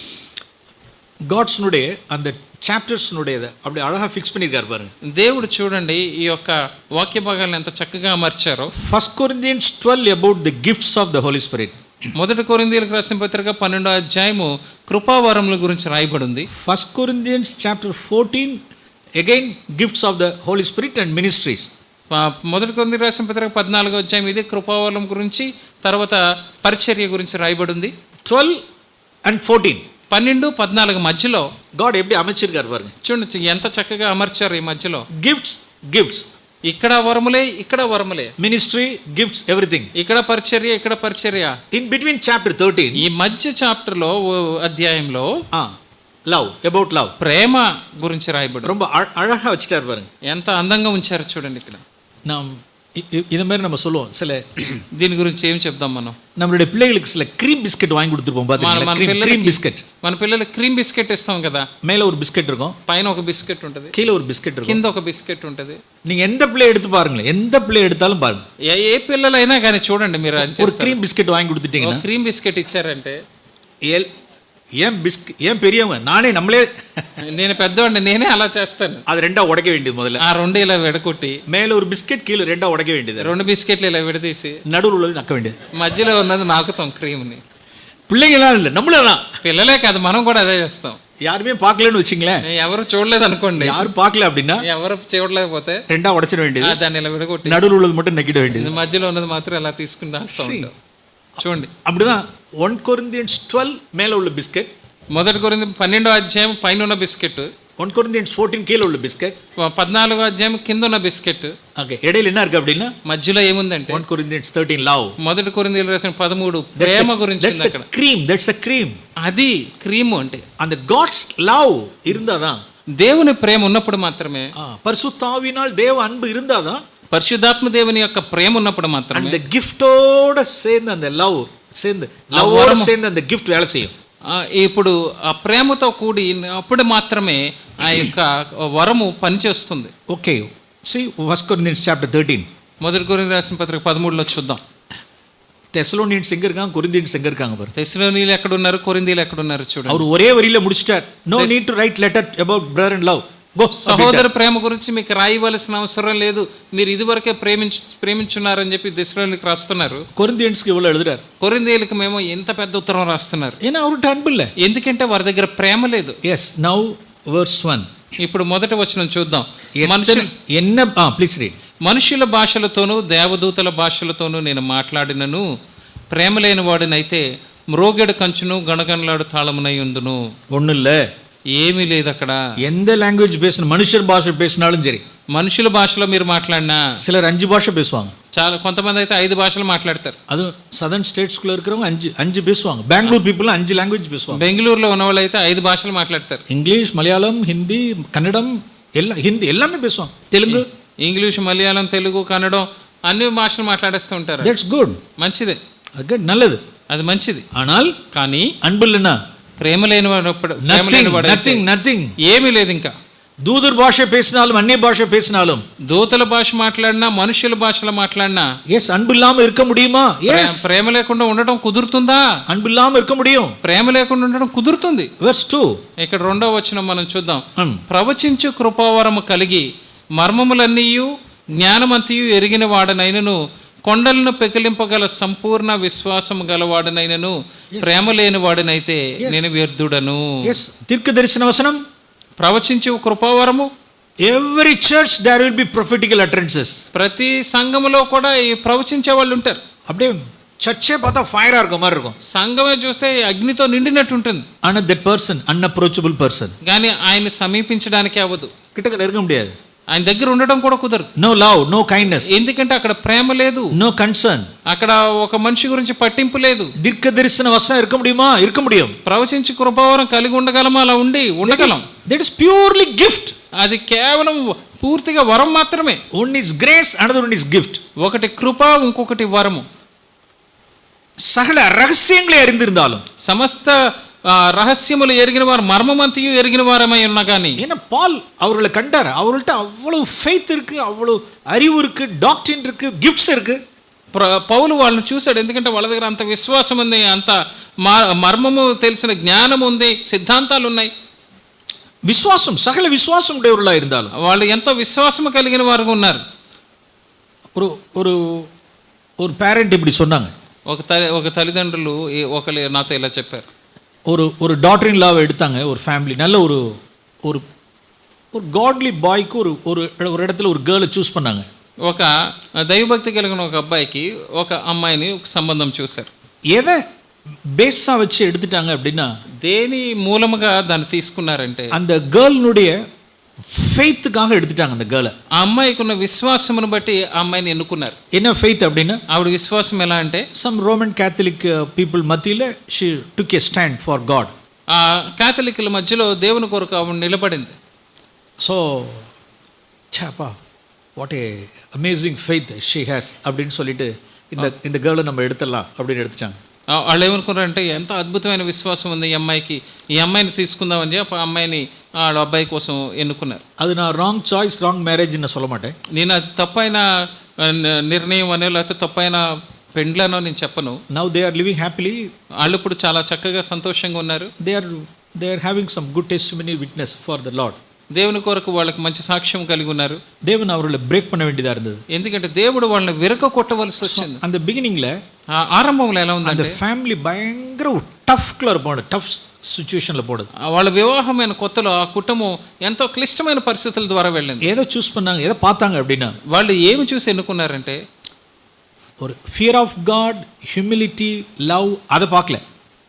God's nude and the chapters nude அப்படி அழகா ஃபிக்ஸ் பண்ணிருக்காரு பாருங்க. దేవుడు చూడండి ఈ యొక్క వాక్య భాగాలను ఎంత చక్కగా అమర్చారో. 1 Corinthians 12 about the gifts of the Holy Spirit. మొదటి కొరింథీయులకు రాసిన పత్రిక 12వ అధ్యాయము కృపావరముల గురించి రాయబడి ఉంది. 1 Corinthians chapter 14 again gifts of the Holy Spirit and ministries. మొదటి కొరింథీయులకు రాసిన పత్రిక 14వ అధ్యాయం ఇది కృపావరం గురించి, తర్వాత పరిచర్య గురించి రాయబడి ఉంది. 12 and 14 12-14 మధ్యలో గాడ్ எப்படி அமைச்சிருக்காரு பாருங்க. చూడండి ఎంత చక్కగా అమర్చారు ఈ మధ్యలో. గిఫ్ట్స్ ఇక్కడ వరములే, ఇక్కడ వరములే, మినిస్ట్రీ, గిఫ్ట్స్, ఎవ్రీథింగ్. ఇక్కడ పరిచర్య, ఇక్కడ పరిచర్య. ఇన్ బిట్వీన్ చాప్టర్ 13 ఈ మధ్య చాప్టర్ లో అధ్యాయంలో లవ్, అబౌట్ లవ్, ప్రేమ గురించి రాయబడి ரொம்ப అழகா வச்சிட்டாரு பாருங்க. ఎంత అందంగా ఉంచారు చూడండి ఇక్కడ. இது மாதிரி நம்ம சொல்லுவோம், சில దీని గురించి ఏం చెప్దాం మనం. நம்மளுடைய பிள்ளைகளுக்கு சில கிரீம் பிஸ்கட் வாங்கி கொடுத்துருப்போம் பாத்தீங்களா. கிரீம் பிஸ்கட் మన పిల్లలకి క్రీమ్ బిస్కెట్ ఇస్తాం కదా. மேல ஒரு பிஸ்கட் இருக்கும், పైన ఒక బిస్కెట్ ఉంటుంది, கீழ ஒரு பிஸ்கட் இருக்கும், కింద ఒక బిస్కెట్ ఉంటుంది. நீங்க எந்த பிள்ளை எடுத்து பாருங்களேன், எந்த பிள்ளை எடுத்தாலும் பாருங்க, ఏ పిల్లలైనా కానీ చూడండి మీరు ஒரு கிரீம் பிஸ்கட் வாங்கி கொடுத்துட்டீங்கன்னா, క్రీమ్ బిస్కెట్ ఇచ్చారంటే ஏன் பெரியவங்க நானே நம்மளே నేను పెద్దవాడిని, నేనే అలా చేస్తాను. அது ரெண்டா உடைக்க வேண்டியது முதல்ல. ఆ రెండు ఇలా విడగొట్టి மேல ஒரு பிஸ்கட் கீழ ரெண்டா உடைக்க வேண்டியது, రెండు బిస్కెట్లు ఇలా విడదీసి நடுவுல உள்ளது நக்க வேண்டியது, మధ్యలో ఉన్నది నాకుతాం క్రీమ్ని. பிள்ளைங்களாம் இல்லை, நம்மளதான். పిల్లలే కాదు, మనం కూడా అదే చేస్తాం. யாருமே பார்க்கலன்னு வச்சுங்களேன், ఎవరు చూడలేదు అనుకోండి, யாரும் பார்க்கல அப்படின்னா ఎవరు చూడలేకపోతే ரெண்டா உடைச்சிட வேண்டியது, దాన్ని ఇలా విడగొట్టి நடுவுல உள்ளது மட்டும் நக்கிட வேண்டியது, మధ్యలో ఉన్నది మాత్రం ఇలా తీసుకుని దాస్తా ఉంటాం. చూడండి அப்படிதான் 1 Corinthians 12 மேல உள்ள பிஸ்கட், మొదటి కొరింథీ 12వ అధ్యాయం పైన ఉన్న బిస్కెట్, 1 Corinthians 14 కీழ ఉள்ள బిస్కెట్, 14వ అధ్యాయం కింద ఉన్న బిస్కెట్. ఓకే, ఇడైల என்ன இருக்கு அப்படினா మధ్యలో ఏముందంటే 1 Corinthians 13 లవ్. మొదటి కొరింథీయులకు రాసిన 13 ప్రేమ గురించి ఉంది అక్కడ. Cream, that's a cream. అది క్రీమ్ అంటే அந்த God's love இருந்தாதான், దేవుని ప్రేమ ఉన్నప్పుడు మాత్రమే, பரிசுத்த ஆவியினால் தேவ அன்பு இருந்தாதான், పరిశుద్ధాత్మ దేవుని యొక్క ప్రేమ ఉన్నప్పుడు మాత్రమే, அந்த giftோட சேர்ந்து அந்த love சேர்ந்து லவ்வோட சேர்ந்து அந்த gift வேலை செய்யும். ఇప్పుడు ఆ ప్రేమతో కూడి అప్పుడు మాత్రమే ఆ యొక్క వరము పనిచేస్తుంది. ఓకే, see 1 Corinthians chapter 13 మొదటి కొరింథీ రాసిన పత్రిక 13లో చూద్దాం. தெசலோனியன்ஸ் எங்க இருக்காங்க, கொரிந்தியன்ஸ் எங்க இருக்காங்க பாரு. తెస్సలోనియలు ఎక్కడ ఉన్నారు, కొరింథీయులు ఎక్కడ ఉన్నారు చూడండి. அவர் ஒரே వరిలో முடிச்சிட்டார். no need to write letter about brother and love. సహోదర ప్రేమ గురించి మీకు రాయవలసిన అవసరం లేదు, మీరు ఇదివరకే ప్రేమించున్నారని చెప్పి తెస్సలోనియలకు రాస్తున్నారు. కొరింథియన్స్కి ఇవ్వలో ఎదురారు, కొరింథీయులకు మేము ఎంత పెద్ద ఉత్తరం రాస్తున్నారు. ఏనా அவர்ட்ட அன்பு இல்ல, ఎందుకంటే వారి దగ్గర ప్రేమ లేదు. yes, now verse 1. ఇప్పుడు మొదటి వచనం చూద్దాం. Please read. మనుషుల భాషలతోనూ దేవదూతల భాషలతోనూ నేను మాట్లాడినను ప్రేమ లేని వాడినైతే మ్రోగెడు కంచును గణగణలాడు తాళమునై ఉండును. ஒண்ணு இல்ல, ఏమీ లేదు అక్కడ. எந்த లాంగ్వేజ్ பேசின మనుషుల భాష பேசினாலும் சரி, మనుషుల భాషలో మీరు మాట్లాడినా, சிலர் 5 భాష பேசுவாங்க, చాలా కొంతమంది అయితే 5 భాషలు మాట్లాడతారు. அது సదర్న్ స్టేట్స్కుள்ள இருக்கிறவங்க 5 பேசுவாங்க. బెంగళూరు పీపుల్ 5 లాంగ్వేజ్ பேசுவாங்க. బెంగళూరులో ఉన్న వాళ్ళు అయితే 5 భాషలు మాట్లాడతారు. ఇంగ్లీష్, మలయాళం, హిందీ, కన్నడం, హిందీ எல்லாமே பேசுவாங்க. తెలుగు, ఇంగ్లీష్, మలయాళం, తెలుగు, కన్నడం అన్ని భాషలు మాట్లాడేస్తూ ఉంటారు. దట్స్ గుడ్, మంచిదే, అది నల్లది, అది మంచిది. ஆனால் కానీ అன்பు இல்லனா, ప్రేమ లేని వాడు నథింగ్, ఏమీ లేదు. ఇంకా దూదర్ భాష పేసినాலும் అన్య భాష పేసినాலும், దూతల భాష మాట్లాడినా మనుషుల భాషలో మాట్లాడినా, ఎస్ అன்பு இல்லாம இருக்க முடியுமா? ఎస్, ప్రేమ లేకుండా ఉండడం కుదురుతుందా? అன்பు ఇல்லாம இருக்க முடியும், ప్రేమ లేకుండా ఉండడం కుదురుతుంది. verse 2 ఇక్కడ 2వ వచనం మనం చూద్దాం. ప్రవచించు కృపావరము కలిగి మర్మములన్నీయు జ్ఞానమంతియు ఎరిగిన వాడనైనను కొండలను పెకిలింపగల సంపూర్ణ విశ్వాసము గలవాడనైనను ప్రేమ లేని వాడినైతే నేను వ్యర్థుడను. దీర్ఘ దర్శన వచనం, ప్రవచించు కృపావరము. Every church there will be prophetical utterances. ప్రతి సంఘములో కూడా ఈ ప్రవచించే వాళ్ళు ఉంటారు. அப்படியே చర్చే பார்த்தா ఫైర్ இருக்க மாதிரி இருக்கும். సంఘమే చూస్తే అగ్నితో నిండినట్టు ఉంటుంది. and that person unapproachable person, కానీ ఆయన సమీపించడానికి అవ్వదు, கிட்டக்க நெருங்க முடியாது. ఆయన దగ్గర ఉండడం కూడా కుదరదు. నో లవ్, నో కైండ్నెస్, ఎందుకంటే అక్కడ ప్రేమ లేదు, నో కన్సర్న్, అక్కడ ఒక మనిషి గురించి పట్టింపు లేదు. దీర్ఘ దర్శన వచనం இருக்க முடியுமா? இருக்க முடியும். ప్రవచించి కృపావరం కలిగి ఉండగలమా? అలా ఉండగలం. That is purely gift. అది కేవలం పూర్తిగా వరం మాత్రమే. One is grace, another one is gift. ఒకటి కృప, ఇంకొకటి వరము. సకల రహస్యங்களை அறிந்திருந்தாலும், సమస్త ரகசியமுలు எரிகிற வார் மர்மமந்தியும் எரிகிற வாரமை உన్నా కానీ ஏன்னா பால் அவர்களை கண்டார், அவர்கள்ட்ட அவ்வளவு ஃபெய்த் இருக்கு, அவ்வளவு அறிவு இருக்கு, டாக்டரின் இருக்கு, கிஃப்ட்ஸ் இருக்கு. పౌలు వాళ్ళని చూశాడు, ఎందుకంటే వాళ్ళ దగ్గర అంత విశ్వాసం ఉంది, అంత మర్మము తెలిసిన జ్ఞానం ఉంది, సిద్ధాంతాలు ఉన్నాయి. విశ్వాసం సకల విశ్వాసం ఉடையவர்களா இருந்தாலும் వాళ్ళు ఎంతో విశ్వాసం కలిగిన వారు ఉన్నారు. ஒரு ஒரு ஒரு பேரண்ட் இப்படி சொன்னாங்க, ఒక తల్లిదండ్రులు ఒకరు నాతో ఇలా చెప్పారు. ஒரு டாட்டர் இன் லாவை எடுத்தாங்க, ஒரு ஃபேமிலி, நல்ல ஒரு ஒரு ஒரு காட்லி பாய்க்கு ஒரு ஒரு இடத்துல ஒரு கேர்ளை சூஸ் பண்ணாங்க. ఒక దైవభక్తి కలిగిన ఒక అబ్బాయికి ఒక అమ్మాయిని ఒక సంబంధం చూశారు. எதை பேஸா வச்சு எடுத்துட்டாங்க அப்படின்னா, దేని మూలముగా దాన్ని తీసుకున్నారంటే அந்த கேர்ளுடைய ஃபெய்த்துக்காக எடுத்துட்டாங்க அந்த கேர்ளை. ఆ అమ్మాయికి ఉన్న విశ్వాసమును బట్టి ఆ అమ్మాయిని ఎన్నుకున్నారు. என்ன ஃபெய்த் அப்படின்னா, ఆవిడ విశ్వాసం ఎలా అంటే some Roman Catholic people மத்தியில she took a stand for God. ఆ కేథలిక్ల మధ్యలో దేవుని కొరకు ఆవిడ నిలబడింది. సో చాపా what a amazing faith she has அப்படின்னு சொல்லிட்டு இந்த கேர்ளை நம்ம எடுத்துடலாம் அப்படின்னு எடுத்துட்டாங்க. వాళ్ళు ఏమనుకున్నారంటే ఎంత అద్భుతమైన విశ్వాసం ఉంది ఈ అమ్మాయికి, ఈ అమ్మాయిని తీసుకుందామని చెప్పి ఆ అమ్మాయిని వాళ్ళ అబ్బాయి కోసం ఎన్నుకున్నారు. அது நான் ராங் சாய்ஸ் ராங் மேரேஜ்னு சொல்ல மாட்டேன். నేను అది తప్పైన నిర్ణయం అనో లేకపోతే తప్పైన పెండ్లనో నేను చెప్పను. Now they are living happily. వాళ్ళు ఇప్పుడు చాలా చక్కగా సంతోషంగా ఉన్నారు. They are having some good testimony witness for the Lord. దేవుని కొరకు వాళ్ళకి మంచి సాక్ష్యం కలిగి ఉన్నారు. தேவன் அவர்களை பிரேக் பண்ண வேண்டியதா இருந்தது, ఎందుకంటే దేవుడు వాళ్ళని విరక కొట్టవలసి వచ్చింది. அந்த బిగినింగ్ல ఆరంభంలో ఎలా ఉందంటే அந்த ஃபேமிலி பயங்கர டஃப்ல போடு, టఫ్ సిచ్యుయేషన్లో పోడదు. వాళ్ళ వివాహమైన కొత్తలో ఆ కుటుంబం ఎంతో క్లిష్టమైన పరిస్థితుల ద్వారా వెళ్ళింది. ఏదో చూస్ பண்ணாங்க, ఏదో பார்த்தாங்க அப்படின்னா వాళ్ళు ఏమి చూసి ఎన్నుకున్నారంటే ஒரு fear of God, humility, love அதை பார்க்கல.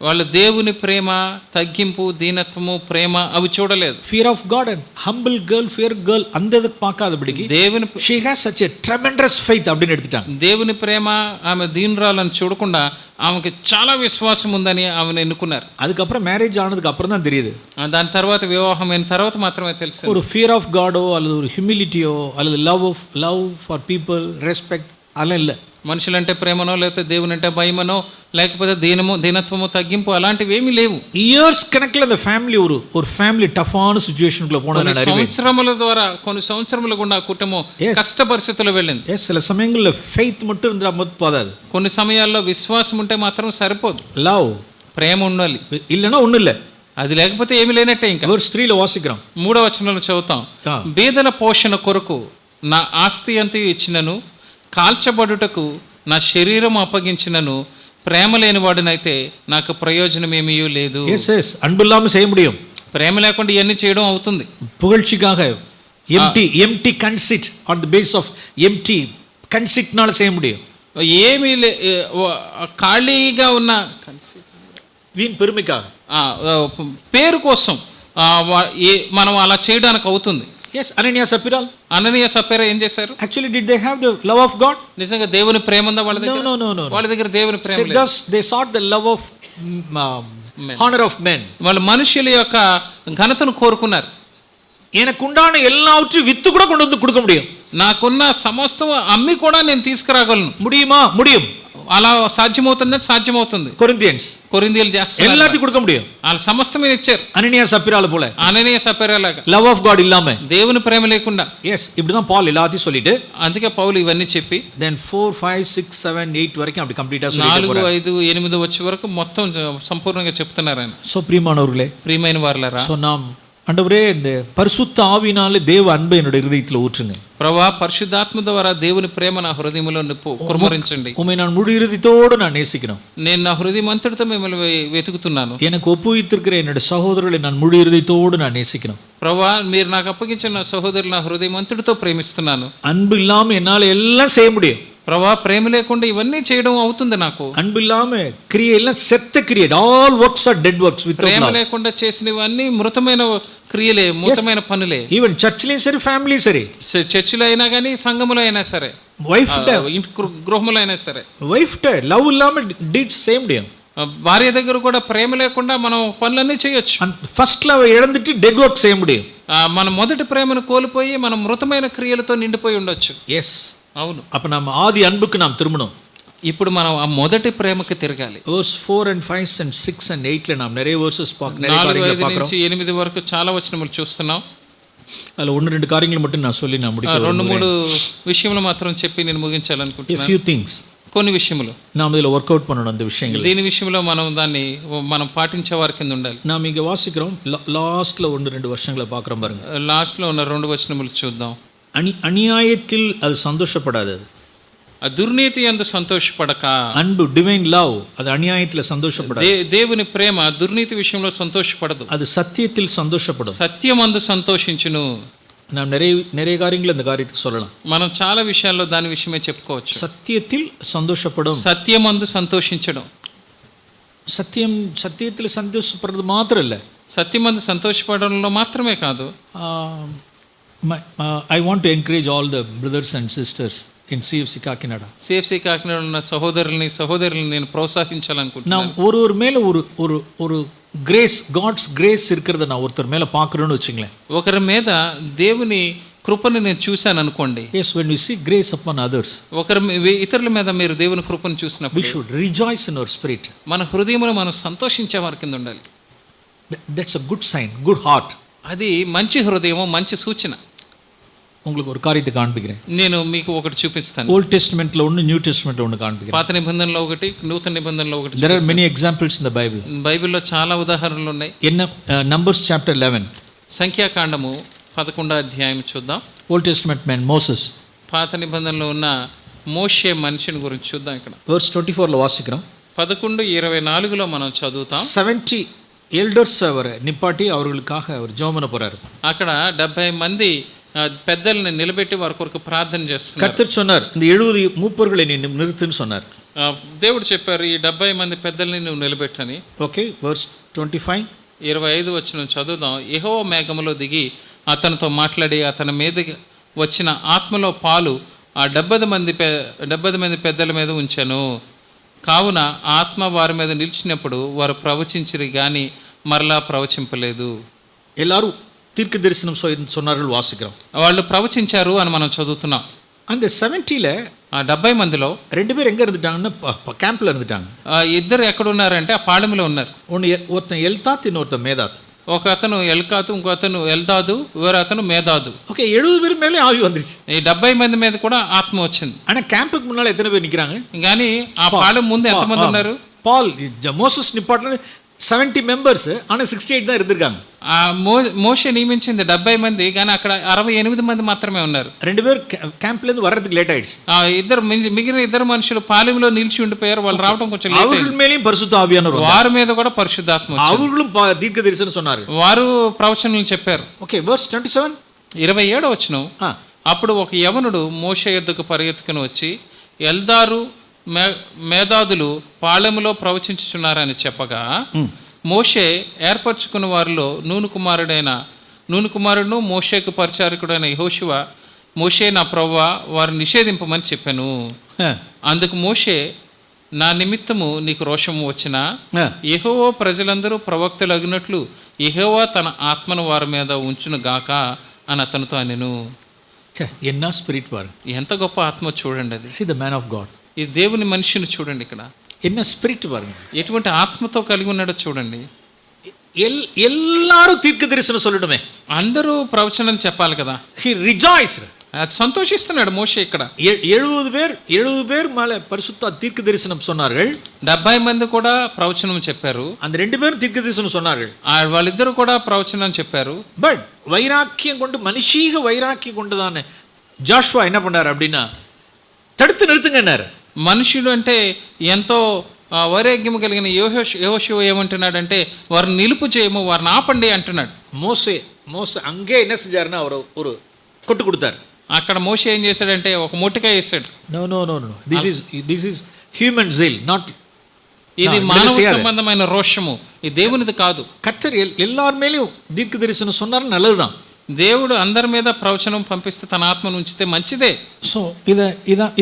వాళ్ళు దేవుని ప్రేమ, తగ్గింపు, దీనత్వము, ప్రేమ అవి చూడలేదు. Fear of God and humble girl, fear girl அந்த இதுக்கு பார்க்காதபடிக்கு దేవుని she has such a tremendous faith அப்படின்னு எடுத்துட்டாங்க. దేవుని ప్రేమ, ఆమె దీనురాలను చూడకుండా ఆమెకి చాలా విశ్వాసం ఉందని ఆమెను ఎన్నుకున్నారు. அதுக்கப்புறம் மேரேஜ் ஆனதுக்கு அப்புறம் தான் தெரியுது, దాని తర్వాత వివాహం అయిన తర్వాత మాత్రమే తెలుసు. ஒரு ఫియర్ ఆఫ్ గాడో அல்லது ஒரு ஹியூமிலிட்டியோ அல்லது லவ் ஃபார் பீப்புள், ரெஸ்பெக்ட் அதெல்லாம் இல்லை. మనుషులంటే ప్రేమనో లేకపోతే దేవుని అంటే భయమనో లేకపోతే దీనత్వము, తగ్గింపు అలాంటివి ఏమీ లేవు. ఇయర్స్ కనెక్ట్ల அந்த ஃபேமிலி ஒரு ஃபேமிலி டஃபான సిచువేషన్లో పోనని సంవత్సరముల ద్వారా కొన్ని సంవత్సరముల గుండా కుటుంబం కష్ట పరిస్థితుల్లో వెళ్ళింది. சில சமயங்கள்ல ஃபெய்த் மட்டும் இருந்தா போதாது, కొన్ని సమయాల్లో విశ్వాసం ఉంటే మాత్రం సరిపోదు. లవ్, ప్రేమ ఉండాలి, இல்லனா ஒண்ணும் இல்ல. అది లేకపోతే ఏమీ లేనట్టే. ఇంకా వర్స్ 3లో వాసిద్దాం, 3వ వచనంలో చదువుతాం. బీదల పోషణ కొరకు నా ఆస్తి అంతయు ఇచ్చినను, కాల్చబడుటకు నా శరీరం అప్పగించినను, ప్రేమ లేని వాడినైతే నాకు ప్రయోజనం ఏమీ లేదు. అன்பு இல்லாம செய்ய முடியும். ప్రేమ లేకుండా ఇవన్నీ చేయడం అవుతుంది. புகழ்ச்சிக்காக empty conceit on the base of empty conceit-னால செய்ய முடியும். ఏమీ ఖాళీగా ఉన్న వీన్ పెరుమికాக పేరు కోసం మనం అలా చేయడానికి అవుతుంది. Yes, అననీయ సప్ఫీరా ఏం చేశారు? Actually, did they have the love of God? నిజంగా దేవుని ప్రేమ ఉందా వాళ్ళ దగ్గర? No. వాళ్ళ దగ్గర దేవుని ప్రేమ లేదు. They sought the love of honor of men. వాళ్ళు మనుషుల యొక్క ఘనతను కోరుకున్నారు. எனக்கு உண்டான எல்லாவற்றையும் வித்து கூட கொண்டு வந்து கொடுக்க முடியும், నాకున్న సమస్తం అమ్మి కూడా నేను తీసుకురాగలను. முடியும். అలా సాధ్యమవుతుందంటే సాధ్యమవుతుంది. కొరింథీయులు చేస్తారు, எல்லாத்தையும் கொடுக்க முடியும். వాళ్ళు సమస్తమే ఇచ్చారు. అననీయ సప్ఫీరాల போல, అననీయ సప్ఫీరాలాగా లవ్ ఆఫ్ గాడ్ ఇల్లామ, దేవుని ప్రేమ లేకుండా. yes, இப்படிதான் பால் எல்லாத்தையும் சொல்லிட்டு, అందుకే పౌలు ఇవన్నీ చెప్పి then 4 5 6 7 8 వరకు அப்படி కంప్లీటా சொல்லிட்டு 4 5 8 వచ్చే వరకు మొత్తం సంపూర్ణంగా చెప్తున్నారు ఆయన. సో ప్రియమానవர்களே, ప్రియమైన వారలారా, సో நாம் ஆண்டவரே இந்த பரிசுத்த ஆவியினாலே தேவ அன்பை என்னுடைய இதயத்தில் ஊற்றுங்க. ప్రభువా, పరిశుద్ధాత్మ ద్వారా దేవుని ప్రేమ నా హృదయంలో కుమ్మరించండి. உம்மை நான் முழு இதயத்தோடு நான் நேசிக்கிறேன். నేను నా హృదయం అంతటితో మిమ్మల్ని వెతుకుతున్నాను. எனக்கு ஒப்புவித்திருக்கிற என்னுடைய సహోదరుகளை நான் முழு இதயத்தோடு நான் நேசிக்கிறேன். ప్రభువా, మీరు నాకు అప్పగించిన నా సహోదరులు నా హృదయం అంతటితో ప్రేమిస్తున్నాను. அன்பு இல்லாம என்னால எல்லாம் செய்ய முடியும். ప్రభువా, ప్రేమ లేకుండా ఇవన్నీ చేయడం అవుతుంది నాకు. అன்பు ఇల్లామ క్రియ ఎல்லாம் సెత్త క్రియ, all works are dead works. ప్రేమ లేకుండా చేసినవన్నీ మృతమైన క్రియలే, మృతమైన పనులే. ఈవెన్ చర్చిలో సరే, ఫ్యామిలీ సరే, చర్చిలో అయినా కానీ, సంఘములో అయినా సరే, వైఫ్ గృహములో అయినా సరే, వైఫ్ లవ్ ఇల్లామ డిడ్ సేమ్ డే. భార్య దగ్గర కూడా ప్రేమ లేకుండా మనం పనులన్నీ చేయొచ్చు. ఫస్ట్ లవ్ ఇழந்துட்டு డెడ్ వర్క్ செய்ய முடியும். మనం మొదటి ప్రేమను కోల్పోయి మనం మృతమైన క్రియలతో నిండిపోయి ఉండొచ్చు. ఎస్, అవును. அப்ப நம்ம ஆதி அன்புக்கு நாம் திரும்பணும். ఇప్పుడు మనం ఆ మొదటి ప్రేమకి తిరగాలి. verse 4 and 5 and 6 and 8ல நாம் நிறைய verses நிறைய 4, காரியங்களை 5 பார்க்கிறோம். నుంచి 8 వరకు చాలా వచనములు చూస్తున్నాం. அதுல ஒன்று ரெண்டு காரியங்களை மட்டும் நான் சொல்லி நான் முடிக்க 2-3 విషయములు మాత్రం చెప్పి నేను a ముగించాలనుకుంటున్నాను. few things కొన్ని విషయములు நாம் இதில் ஒர்க் அவுட் பண்ணணும் அந்த விஷயங்கள். దీని విషయంలో మనం పాటించే వారి కింద ఉండాలి. நாம் இங்கே வாசிக்கிறோம் லாஸ்ட்ல 1-2 வருஷங்களை பார்க்குறோம் பாருங்க. లాస్ట్లో ఉన్న 2 వచనములు చూద్దాం. அநியாயத்தில் அது சந்தோஷப்படாதது, దుర్నీతి యందు సంతోషపడక. அன்பு டிவைன் லவ் அது அநியாயத்தில் சந்தோஷப்படாது. దేవుని ప్రేమ దుర్నీతి విషయంలో సంతోషపడదు, அது சத்தியத்தில் சந்தோஷப்படும். సత్యమందు సంతోషించును. நாம் நிறைய காரியங்கள் இந்த காரியத்துக்கு சொல்லலாம். మనం చాలా విషయాల్లో దాని విషయమే చెప్పుకోవచ్చు. சத்தியத்தில் சந்தோஷப்படும், సత్యమందు సంతోషించడం. சத்தியத்தில் சந்தோஷப்படுறது மாத்திரம் இல்லை, సత్యమందు సంతోషపడంలో మాత్రమే కాదు. I want to encourage all the brothers and sisters in CFC Kakinada. CFC Kakinada ఉన్న సహోదరుల్ని నేను ప్రోత్సహించాలనుకుంటున్నాను. நான் ஒரு மேல ஒரு கிரேஸ், காட்ஸ் கிரேஸ் இருக்கிறத நான் ஒருத்தர் மேல பார்க்குறேன்னு வச்சுங்களேன். ఒకరి మీద దేవుని కృపను నేను చూశాను అనుకోండి. Yes, when we see grace upon others, ఇతరుల మీద మీరు దేవుని కృపను చూసినప్పుడు we should rejoice in our spirit. మన హృదయంలో మనం సంతోషించే వారి కింద ఉండాలి. That's a good sign, good heart. అది మంచి హృదయము, మంచి సూచన. உங்களுக்கு ஒரு காரியத்தை காண்பிக்கிறேன். నేను మీకు ఒకటి చూపిస్తాను. ఓల్డ్ టెస్టమెంట్లో ஒன்று, న్యూ టెస్టమెంట్లో ஒன்று కాண்பிக்கிறேன். పాత నిబంధనలో ఒకటి, నూతన నిబంధనలో ఒకటి. There are many examples in the Bible. బైబిల్లో చాలా ఉదాహరణలు ఉన్నాయి. Numbers chapter 11. సంఖ్యాకాండము 11వ అధ్యాయం చూద్దాం. Old testament man Moses. పాత నిబంధనలో ఉన్న మోషే మనిషిని గురించి చూద్దాం. ఇక్కడ verse 24లో వాసిக்கிறோம். 11:24లో మనం చదువుతాం. 70 ఎల్డర్స్ அவர் நிப்பாட்டி அவர்களுக்காக அவர் ஜெபம் பண்ண போறாரு. అక్కడ 70 మంది పెద్దల్ని నిలబెట్టి వారి కొరకు ప్రార్థన చేస్తున్నారు. కర్తర్ சொன்னார், இந்த 70 மூப்பர்களை நீ நிறுத்துன்னு சொன்னார். దేవుడు చెప్పారు, ఈ 70 మంది పెద్దల్ని నువ్వు నిలబెట్టని. Okay, verse 25. 25 వచనం చదువుదాం. యెహోవా మేఘములో దిగి అతనితో మాట్లాడి అతని మీద వచ్చిన ఆత్మలో పాలు ఆ 70 మంది పెద్దల మీద ఉంచాను. కావున ఆత్మ వారి మీద నిలిచినప్పుడు వారు ప్రవచించిరి గాని మరలా ప్రవచింపలేదు. எல்லாரும் தீர்க்க தரிசனம் சொன்னார்கள் வாசிக்கிறோம். వాళ్ళు ప్రవచించారు అని మనం చదువుతున్నాం. அந்த 70ல ఆ 70 మందిలో 2 பேர் ఎங்க இருந்துட்டாங்கன்னா క్యాంప్లో இருந்துட்டாங்க. ఇద్దరు ఎక్కడ ఉన్నారంటే ఆ పాళెంలో ఉన్నారు. ஒருத்தன் எல்தாத், இன்னொருத்தன் மேதாத். ఒక అతను ఎల్కాతు, ఇంకో అతను ఎల్దాదు, వేరే అతను మేదాదు. ఓకే, 70 பேர் மேலே ஆவி வந்துருச்சு. ఈ 70 మంది మీద కూడా ఆత్మ వచ్చింది. ஆனா கேம்புக்கு முன்னால எத்தனை பேர் நிக்கிறாங்க? కానీ ఆ పాళెం ముందు ఎంతమంది ఉన్నారు? పాల్ మోసెస్ నిపాట్ల 70 మెంబర్స్, ఆన 68 தான் இருந்திருக்காங்க. ఆ మోషే నియమించింది 70 మంది, కానీ అక్కడ 68 మంది మాత్రమే ఉన్నారు. 2 பேர் క్యాంప్ல இருந்து వరதுக்கு లేట్ ఆయిடுச்சு. మిగిలిన ఇద్దరు మనుషులు పాలెంలో నిలిచి ఉండిపోయారు. వాళ్ళు రావడం కొంచెం లేట్ అయింది. அவர்கள் மேலேயும் பரிசுத்த ஆவியானவர் వారి మీద కూడా పరిశుద్ధాత్మ వచ్చింది. அவர்களும் தீர்க்க தரிசனம் சொன்னார்கள். వారు ప్రవచనాలు చెప్పారు. Okay, verse 27. 27 వచనం. అప్పుడు ఒక యవనుడు మోషే యొద్దకు పరిగెత్తుకుని వచ్చి, ఎల్దారు మేధాదులు పాళెములో ప్రవచించుచున్నారని చెప్పగా, మోషే ఏర్పరచుకున్న వారిలో నూను కుమారుడును మోషేకు పరిచారకుడైన యెహోషువ, మోషే నా ప్రభువా వారిని నిషేధింపమని చెప్పాను. అందుకు మోషే, నా నిమిత్తము నీకు రోషము వచ్చినా యెహోవా ప్రజలందరూ ప్రవక్తలు అగినట్లు యెహోవా తన ఆత్మను వారి మీద ఉంచును గాక అని అతనితో అనెను. ఎన్న స్పిరిట్ వారు, ఎంత గొప్ప ఆత్మ చూడండి. అది see the man of God. ఈ దేవుని మనిషిని చూడండి. ఇక్కడ ఎన్న స్పిరిట్ వారు, ఎటువంటి ఆత్మతో కలిగి ఉన్నాడో చూడండి. எல்லாரும் தீர்க்க தரிசனம் சொல்லணுமே, అందరూ ప్రవచనాలు చెప్పాలి కదా. he rejoiced, అది సంతోషిస్తున్నాడు మోషే. ఇక్కడ 70 பேர் மேல பரிசுத்த தீர்க்க தரிசனம் சொன்னார்கள். 70 మంది కూడా ప్రవచనం చెప్పారు. அந்த 2 பேரும் தீர்க்க தரிசனம் சொன்னார்கள். వాళ్ళిద్దరు కూడా ప్రవచనం చెప్పారు. பட் வைராக்கியம் கொண்டு, மனுஷீக வைராக்கியம் கொண்டுதானே ஜாஷுவா என்ன பண்ணார் அப்படின்னா, తడుతు నిறுతుங்கన్నారు. మనుషులు అంటే ఎంతో వైరాగ్యం కలిగిన యెహోషువ ఏమంటున్నాడంటే, వారిని నిలుపు చేయము, వారిని ఆపండి అంటున్నాడు. మోసే అంగే என்ன செஞ்சாருன்னா ஒரு కొట్టు கொடுத்தார். అక్కడ మోషే ఏం చేశాడంటే ఒక మొట్టికాయ వేసాడు. No this is human zeal, not. ఇది మానవ సంబంధమైన రోషము, ఇది దేవునిది కాదు. கர்த்தர் எல்லார் மேலயும் தீர்க்க தரிசனம் சொன்னாரு, நல்லதுதான். దేవుడు అందరి మీద ప్రవచనం పంపిస్తే తన ఆత్మను ఉంచితే మంచిదే. సో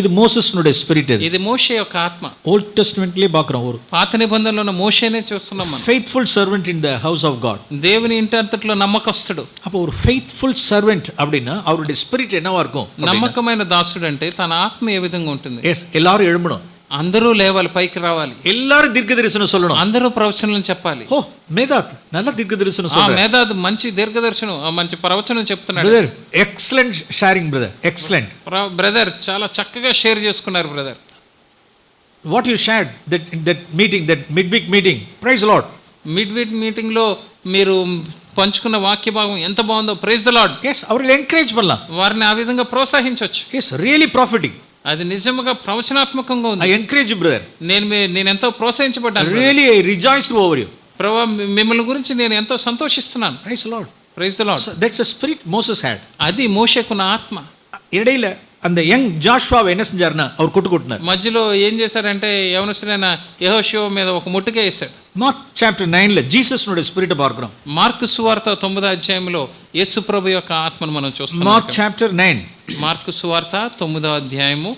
ఇది మోసెస్నుடைய స్పిరిట్. ఇది మోషే యొక్క ఆత్మ. ఓల్డ్ టెస్టమెంట్లే பார்க்கிறோம். ஒரு పాత నిబంధనలో ఉన్న మోషేనే చూస్తున్నాం మనం. Faithful servant in the house of God. దేవుని ఇంటి అంతట్లో నమ్మకస్తుడు. அப்ப ஒரு ஃபெய்த்ஃபுல் சர்வெண்ட் அப்படினா அவருடைய ஸ்பிரிட் என்னவா இருக்கும்? నమ్మకమైన దాసుడు అంటే తన ఆత్మ ఏ విధంగా ఉంటుంది? yes, எல்லாரும் எழும்பணும். అందరూ లేవాలి, పైకి రావాలి, எல்லாரும் தீர்க்க தரிசனம் சொல்லணும். అందరూ ప్రవచనం చెప్పాలి. ஓ மேதாத் நல்ல தீர்க்க தரிசனம் ఆ சொல்றாரு. మేధాద్ మంచి దీర్ఘదర్శనం, మంచి ప్రవచనం చెప్తున్నాడు. Brother excellent sharing brother, excellent. Brother చాలా చక్కగా షేర్ చేసుకున్నారు brother. What you shared that meeting, that mid week meeting, praise lord. Mid week meeting లో మీరు పంచుకున్న వాక్య భాగం ఎంత బాగుందో, praise the lord. Yes our encourage பண்ணலாம், వారిని ఆ విధంగా ప్రోత్సహించవచ్చు. Yes really profiting. అది నిజంగా ప్రవచనాత్మకంగా ఉంది. I encourage you brother. నేను ఎంతో ప్రోత్సహించబడ్డాను. Really I rejoiced over you. ప్రభువా మిమ్మల్ని గురించి నేను ఎంతో సంతోషిస్తున్నాను. Praise lord, praise the Lord. That's a spirit Moses had. అది మోషేకున్న ఆత్మ. இடையில அந்த యంగ్ జాషువాவை என்ன செஞ்சாருன்னா அவர் కొట్టుకుంటున్నారు. మధ్యలో ఏం చేశారంటే యవనస్తుడైన యెహోషువ మీద ఒక ముట్టుగా వేశాడు. మార్క్ చాప్టర్ 9 జీసస్னுடைய స్పిరిట్ பார்க்கிறோம். మార్కు సువార్త 9వ అధ్యాయంలో యేసు ప్రభు యొక్క ఆత్మను మనం చూస్తున్నాం. మార్క్ చాప్టర్ 9, మార్కు సువార్త 9వ అధ్యాయము.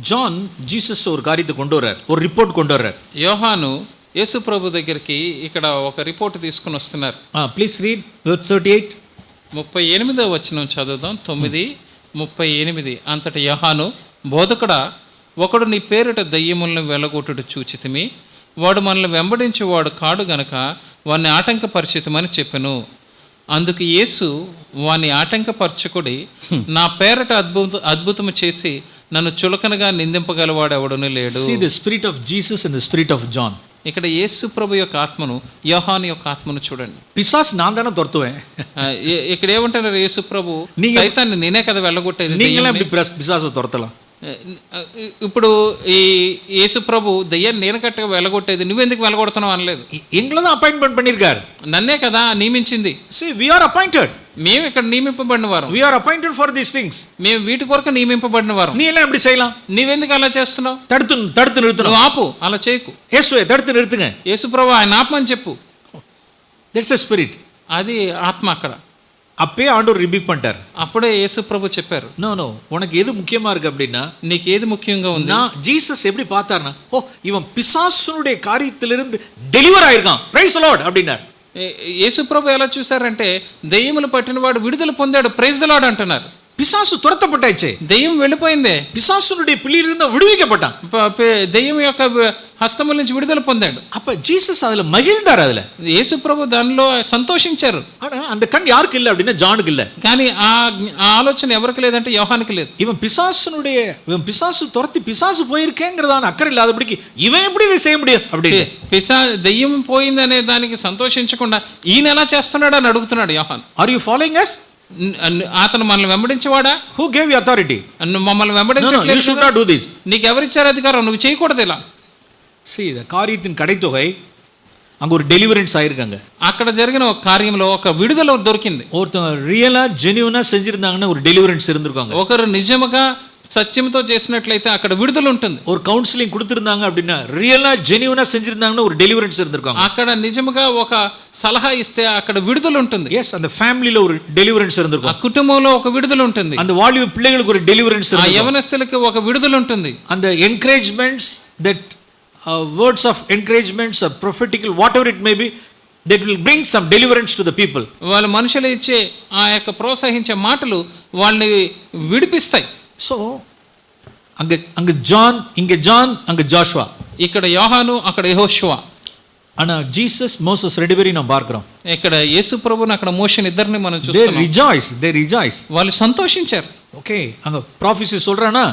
జాన్ జీసస్ ஒரு காரியத்தை கொண்டு வர்றார், ஒரு ரிப்போர்ட் கொண்டு வர்றார். యోహాను యేసు ప్రభు దగ్గరికి ఇక్కడ ఒక రిపోర్ట్ తీసుకుని వస్తున్నారు. Please read verse 38. 38వ వచనం చదువుదాం. 9:38. అంతట యోహాను, బోధకుడా, ఒకడు నీ పేరిట దయ్యములను వెళ్ళగొట్టుడు చూచితిమి, వాడు మనల్ని వెంబడించేవాడు కాడు గనక వాడిని ఆటంకపరిచితమని చెప్పెను. అందుకు యేసు, వాని ఆటంకపరచకుడి, నా పేరట అద్భుతము చేసి నన్ను చులకనగా నిందింపగలవాడు ఎవడును లేడు. See the spirit of Jesus and the spirit of John. ఇక్కడ యేసు ప్రభు యొక్క ఆత్మను, యోహాను యొక్క ఆత్మను చూడండి. పిశాస్ நான் தான துரத்துவேன். ఇక్కడ ఏమంటున్నారు యేసు ప్రభు, సైతాన్ని నేనే కదా వెళ్ళగొట్టేది. நீங்களே எப்படி పిశాస துரத்தலாம்? ఇప్పుడు ఈ యేసు ప్రభు దయ్యాన్ని నేను కట్టగా వెళ్ళగొట్టేది, నువ్వెందుకు వెళ్ళగొడుతున్నావు అనలేదు. எங்களை தான் அப்பாயின்மெண்ட் பண்ணிருக்காரு. నన్నే కదా నియమించింది. See we are appointed. మేము ఇక్కడ నియమింపబడిన వారు. We are appointed for these things. మేము వీటి కొరకు నియమింపబడిన వారు. நீ எல்லாம் எப்படி செய்யலாம்? నీవెందుకు అలా చేస్తున్నావు? தடுத்து நிறுத்தணும். నువ్వు ఆపు, అలా చేయకు. యేసువే తடுத்து நிறுத்துங்க. యేసు ప్రభు ఆయన ఆపమని చెప్పు. That's a spirit. అది ఆత్మ. అక్కడ அப்பே ஆண்டவர் ரிபீக் பண்ணிட்டார். అప్పుడే యేసు ప్రభు చెప్పారు, நோ உனக்கு எது முக்கியமா இருக்கு அப்படின்னா, నీకు ఏది ముఖ్యంగా ఉంది? நான் ஜீசஸ் எப்படி பார்த்தார்னா, ஓ இவன் பிசாசுனுடைய காரியத்திலிருந்து டெலிவர் ஆயிருக்கான், பிரைஸ் தி லார்ட் அப்படினார். యేసు ప్రభు ఎలా చూసారంటే, దెయ్యములు పట్టినవాడు విడుదల పొందాడు, ప్రైజ్ ది లార్డ్ అంటున్నారు. பிசாசு துரத்தப்பட்டாச்சு, దెయ్యం వెళ్ళిపోయిందే, பிசாசுனுடைய பிடியிலிருந்து விடுவிக்கப்பட்டான், దెయ్యం యొక్క హస్తముల నుంచి విడుదల పొందాడు. அப்ப ஜீசஸ் அதுல மகிழ்ந்தார். அதுல యేసు ప్రభు దానిలో సంతోషించారు. ஆனா அந்த கண் யாருக்கு இல்ல அப்படின்னா ஜானுக்கு இல்ல. కానీ ఆ ఆలోచన ఎవరికి లేదంటే యోహానికి లేదు. இவன் பிசாசு துரத்தி பிசாசு போயிருக்கேங்கிறதான அக்கறை இல்லாதபடிக்கு இவன் எப்படி இதை செய்ய முடியும் அப்படி దెయ్యం పోయిందనే దానికి సంతోషించకుండా ఈయన ఎలా చేస్తున్నాడు అని అడుగుతున్నాడు యోహాన్. Are you following us? అతను మనల్ని వెంబడించేవాడా? Who gave you authority? మమ్మల్ని వెంబడించట్లేదు. You should not do this. నీకు ఎవరిచ్చారు అధికారం? నువ్వు చేయకూడదు ఇలా. See the காரியத்தின் கடைத்தொகை அங்க ஒரு டெலிவரன்ஸ் ஆயிருக்காங்க. అక్కడ జరిగిన ఒక కార్యంలో ఒక విడుదల దొరికింది. ஒருத்தன் ரியலா ஜெனியூனா செஞ்சிருந்தாங்கன்னா ஒரு டெலிவரன்ஸ் இருந்திருக்காங்க. ఒకరు నిజముగా సత్యంతో చేసినట్లయితే అక్కడ విడుదల ఉంటుంది. ஒரு కౌన్సిలింగ్ கொடுத்திருந்தாங்க அப்படினா రియலா జెన్యూనా செஞ்சிருந்தாங்கன்னா ஒரு டெலிவரன்ஸ் இருந்திருக்காங்க. అక్కడ నిజముగా ఒక సలహా ఇస్తే అక్కడ విడుదల ఉంటుంది. yes அந்த ஃபேமிலில ஒரு டெலிவரன்ஸ் இருந்திருக்கும். ఆ కుటుంబంలో ఒక విడుదల ఉంటుంది. அந்த வாலிப పిల్లలకు ஒரு டெலிவரன்ஸ் இருந்திருக்கும். ఆ యవనస్తులకు ఒక విడుదల ఉంటుంది. அந்த encouragements that words of encouragements or prophetical whatever it may be, that will bring some deliverance to the people. వాళ్ళ మనుషులు ఇచ్చే ఆ యొక్క ప్రోత్సహించే మాటలు వాళ్ళని విడిపిస్తాయి. సో அங்க ஜான், இங்க ஜான், அங்க ஜாஷுவா. ఇక్కడ యోహాను, అక్కడ యెహోషువ. ஆனா ஜீசஸ் மோசஸ் ரெண்டு பேரையும் நாம் பார்க்கிறோம். ఇక్కడ యేసు ప్రభువుని, అక్కడ మోషేని ఇద్దరిని మనం they చూస్తున్నాం. rejoice. వాళ్ళు సంతోషించారు. ఓకే అங்க prophecy சொல்றானா?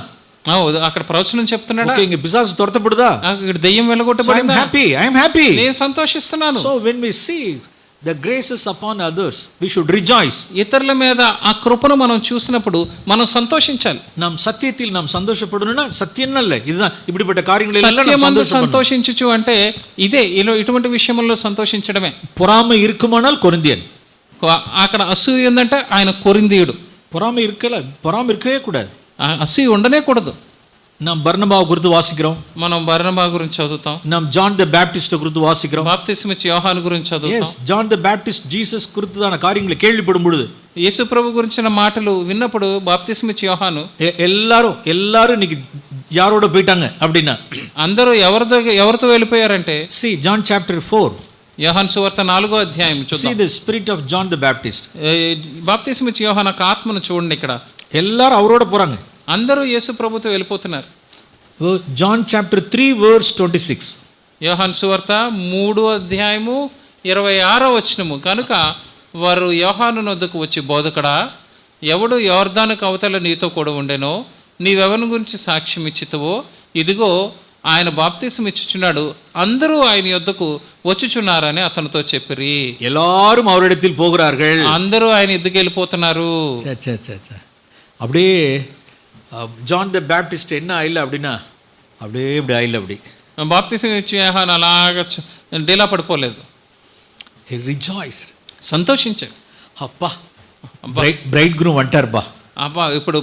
అక్కడ ప్రవచనం చెప్తున్నాడా? ఓకే ఇంగ పిశాచు తొరతపడుదా? ఇక్కడ దెయ్యం వెళ్ళగొట్టబడిందా? I am happy. నేను సంతోషిస్తున్నాను. So when we see the graces upon others, we should rejoice. ఇతరుల మీద ఆ కృపను మనం చూసినప్పుడు మనం సంతోషించాలి. நாம் సత్యத்தில் நாம் సంతోషపడనునా సత్యన్నల్ల இதுதான் இப்படிப்பட்ட காரியங்கள் எல்லாம் நாம் సత్యమందు సంతోషించుచు అంటే ఇదే ఇటువంటి విషయముల్లో సంతోషించడమే. பொறாமை இருக்குமானால் కొరింథియన్. అక్కడ అసూయ ఉందంటే ఆయన కొరింథీయుడు. பொறாமை இருக்கவே கூடாது. అసూయ ఉండనే కూడదు. நாம் பர்னபாவை குறித்து வாசிக்கிறோம். మనం బర్నబా గురించి చదువుతాం. நாம் ஜான் தி பாப்டிஸ்ட் குறித்து வாசிக்கிறோம். బాప్తిస్మం ఇచ్చే యోహాను గురించి చదువుతాం. yes John the Baptist Jesus குறித்துதான காரியங்களை கேள்விப்படும் பொழுது, యేసు ప్రభు గురించిన మాటలు విన్నప్పుడు బాప్తిస్మం ఇచ్చే యోహాను எல்லாரும் இன்னைக்கு யாரோட போయిட்டாங்க அப்படினா, అందరూ ఎవరితో వెళ్ళిపోయారంటే, see John chapter 4, యోహాను సువార్త 4వ అధ్యాయం చూద్దాం. see the spirit of John the Baptist. బాప్తిస్మం ఇచ్చే యోహాను యొక్క ఆత్మను చూడండి. ఇక్కడ எல்லாரும் அவரோட போறாங்க. అందరూ యేసు ప్రభుతో వెళ్ళిపోతున్నారు. John chapter 3 verse 26. యోహాను సువార్త 3:26 కనుక వారు యోహాను నొద్దకు వచ్చి, బోధకుడా, ఎవడు యోర్దానుకు అవతల నీతో కూడా ఉండెనో, నీవెవరి గురించి సాక్ష్యం ఇచ్చితవో, ఇదిగో ఆయన బాప్తిసం ఇచ్చుచున్నాడు, అందరూ ఆయన యొద్దకు వచ్చుచున్నారని అతనితో చెప్పిరి. எல்லாரும் அவரிடத்தில் போகிறார்கள். అందరూ ఆయన ఎద్దుకు వెళ్ళిపోతున్నారు. அப்படியே ஜான் த பேப்டிஸ்ட் என்ன ஆயில்ல அப்படின்னா அப்படியே இப்படி ஆயில்ல அப்படி బాప్తిసం ఇచ్చి యోహాను అలాగా డీలా పడిపోలేదు. He rejoiced. సంతోషించాడు. అబ్బా, బ్రైడ్ గ్రూమ్ అంటారు. అబ్బా, ఇప్పుడు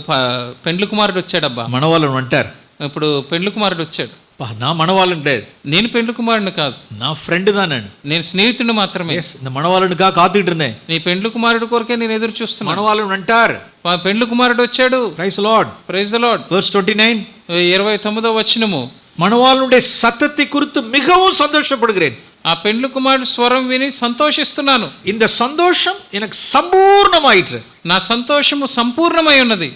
పెండ్లి కుమారుడు వచ్చాడబ్బా. మనవాళ్ళని అంటారు. ఇప్పుడు పెండ్లి కుమారుడు వచ్చాడు. నా మనవాళ్ళని లేదు, నేను పెండ్లి కుమారుడిని కాదు, నా ఫ్రెండ్ దా, నేను స్నేహితుడిని మాత్రమే. இந்த మనవాళ్ళనిగా కాத்துக்கிட்டு இருந்தேன். నీ పెండ్లి కుమారుడు కొరకే నేను ఎదురు చూస్తున్నాను. మనవాళ్ళని అంటారు. పెండ్లి కుమారుడు వచ్చాడు. Praise lord. Praise the lord. verse 29. 29వ వచనము. மணவாளனுடைய சத்தத்தை குறித்து மிகவும் சந்தோஷப்படுகிறேன். ఆ పెండ్లి కుమారుడు స్వరం విని సంతోషిస్తున్నాను. இந்த சந்தோஷம் எனக்கு సంపూర్ణమైట్రు. నా సంతోషము సంపూర్ణమై ఉన్నది.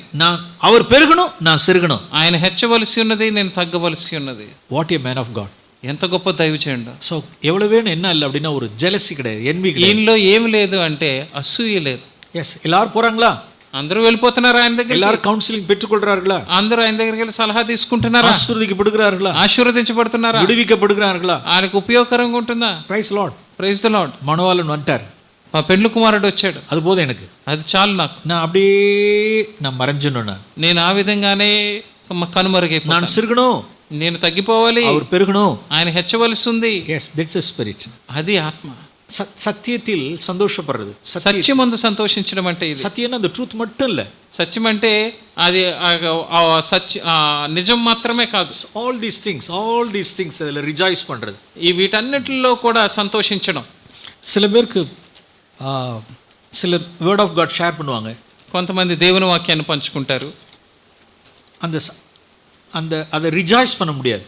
அவர் பெருகணும், நான் சிறுகணும். ఆయన హెచ్చవలసి ఉన్నది, నేను తగ్గవలసి ఉన్నది. What a man of God. ఎంత గొప్ప దైవజనుడు. సో ఎவ்வளவு வேணும் என்ன இல்ல அப்படின்னா ஒரு ஜெலசி கிடையாது, envy கிடையாது. ఈయనలో ఏమి లేదు అంటే అసూయ లేదు. ఎస్, எல்லாரும் போறாங்களா? అందరూ వెళ్ళిపోతున్నారు ఆయన దగ్గర. எல்லாரும் కౌన్సిలింగ్ పెట్టుకొள்றார்களா? అందరూ ఆయన దగ్గరికి వెళ్ళి సలహా తీసుకుంటున్నారా? ఆశీర్వదించబడుகிறார்களా? ఆశీర్వదించబడుతున్నారా? విడివికబడుகிறார்களా? ఆయనకు ఉపయోగకరంగా ఉంటుందా? Praise lord. Praise the Lord. మనవాళ్ళను అంటారు. ఆ పెండ్లి కుమారుడు వచ్చాడు. అది పోదు எனக்கு, అది చాలు నాకు. அப்படியே நான் மறைஞ்சிடணும். నేను ఆ విధంగానే కనుమరుగైపోతాను. நான் சிறுகணும், నేను తగ్గిపోవాలి, அவர் பெருகணும், ఆయన హెచ్చవలసి ఉంది. yes, that's a spirit. అది ఆత్మ. సత్యத்தில் సంతోషப்படுறது. సత్యమందు సంతోషించడం అంటే ఇది. సత్యం அந்த ட்ரூத் மட்டும் இல்ல. సత్యం అంటే అది నిజం మాత్రమే కాదు. ఆల్ దీస్ థింగ్స్ அதில் రిజాయిస్ பண்றது. ఈ వీటన్నిటిలో కూడా సంతోషించడం. சில பேருக்கு சிலர் வேர்ட் ஆஃப் காட் ஷேர் பண்ணுவாங்க. కొంతమంది దేవుని వాక్యాన్ని పంచుకుంటారు. அதை ரிஜாய்ஸ் பண்ண முடியாது.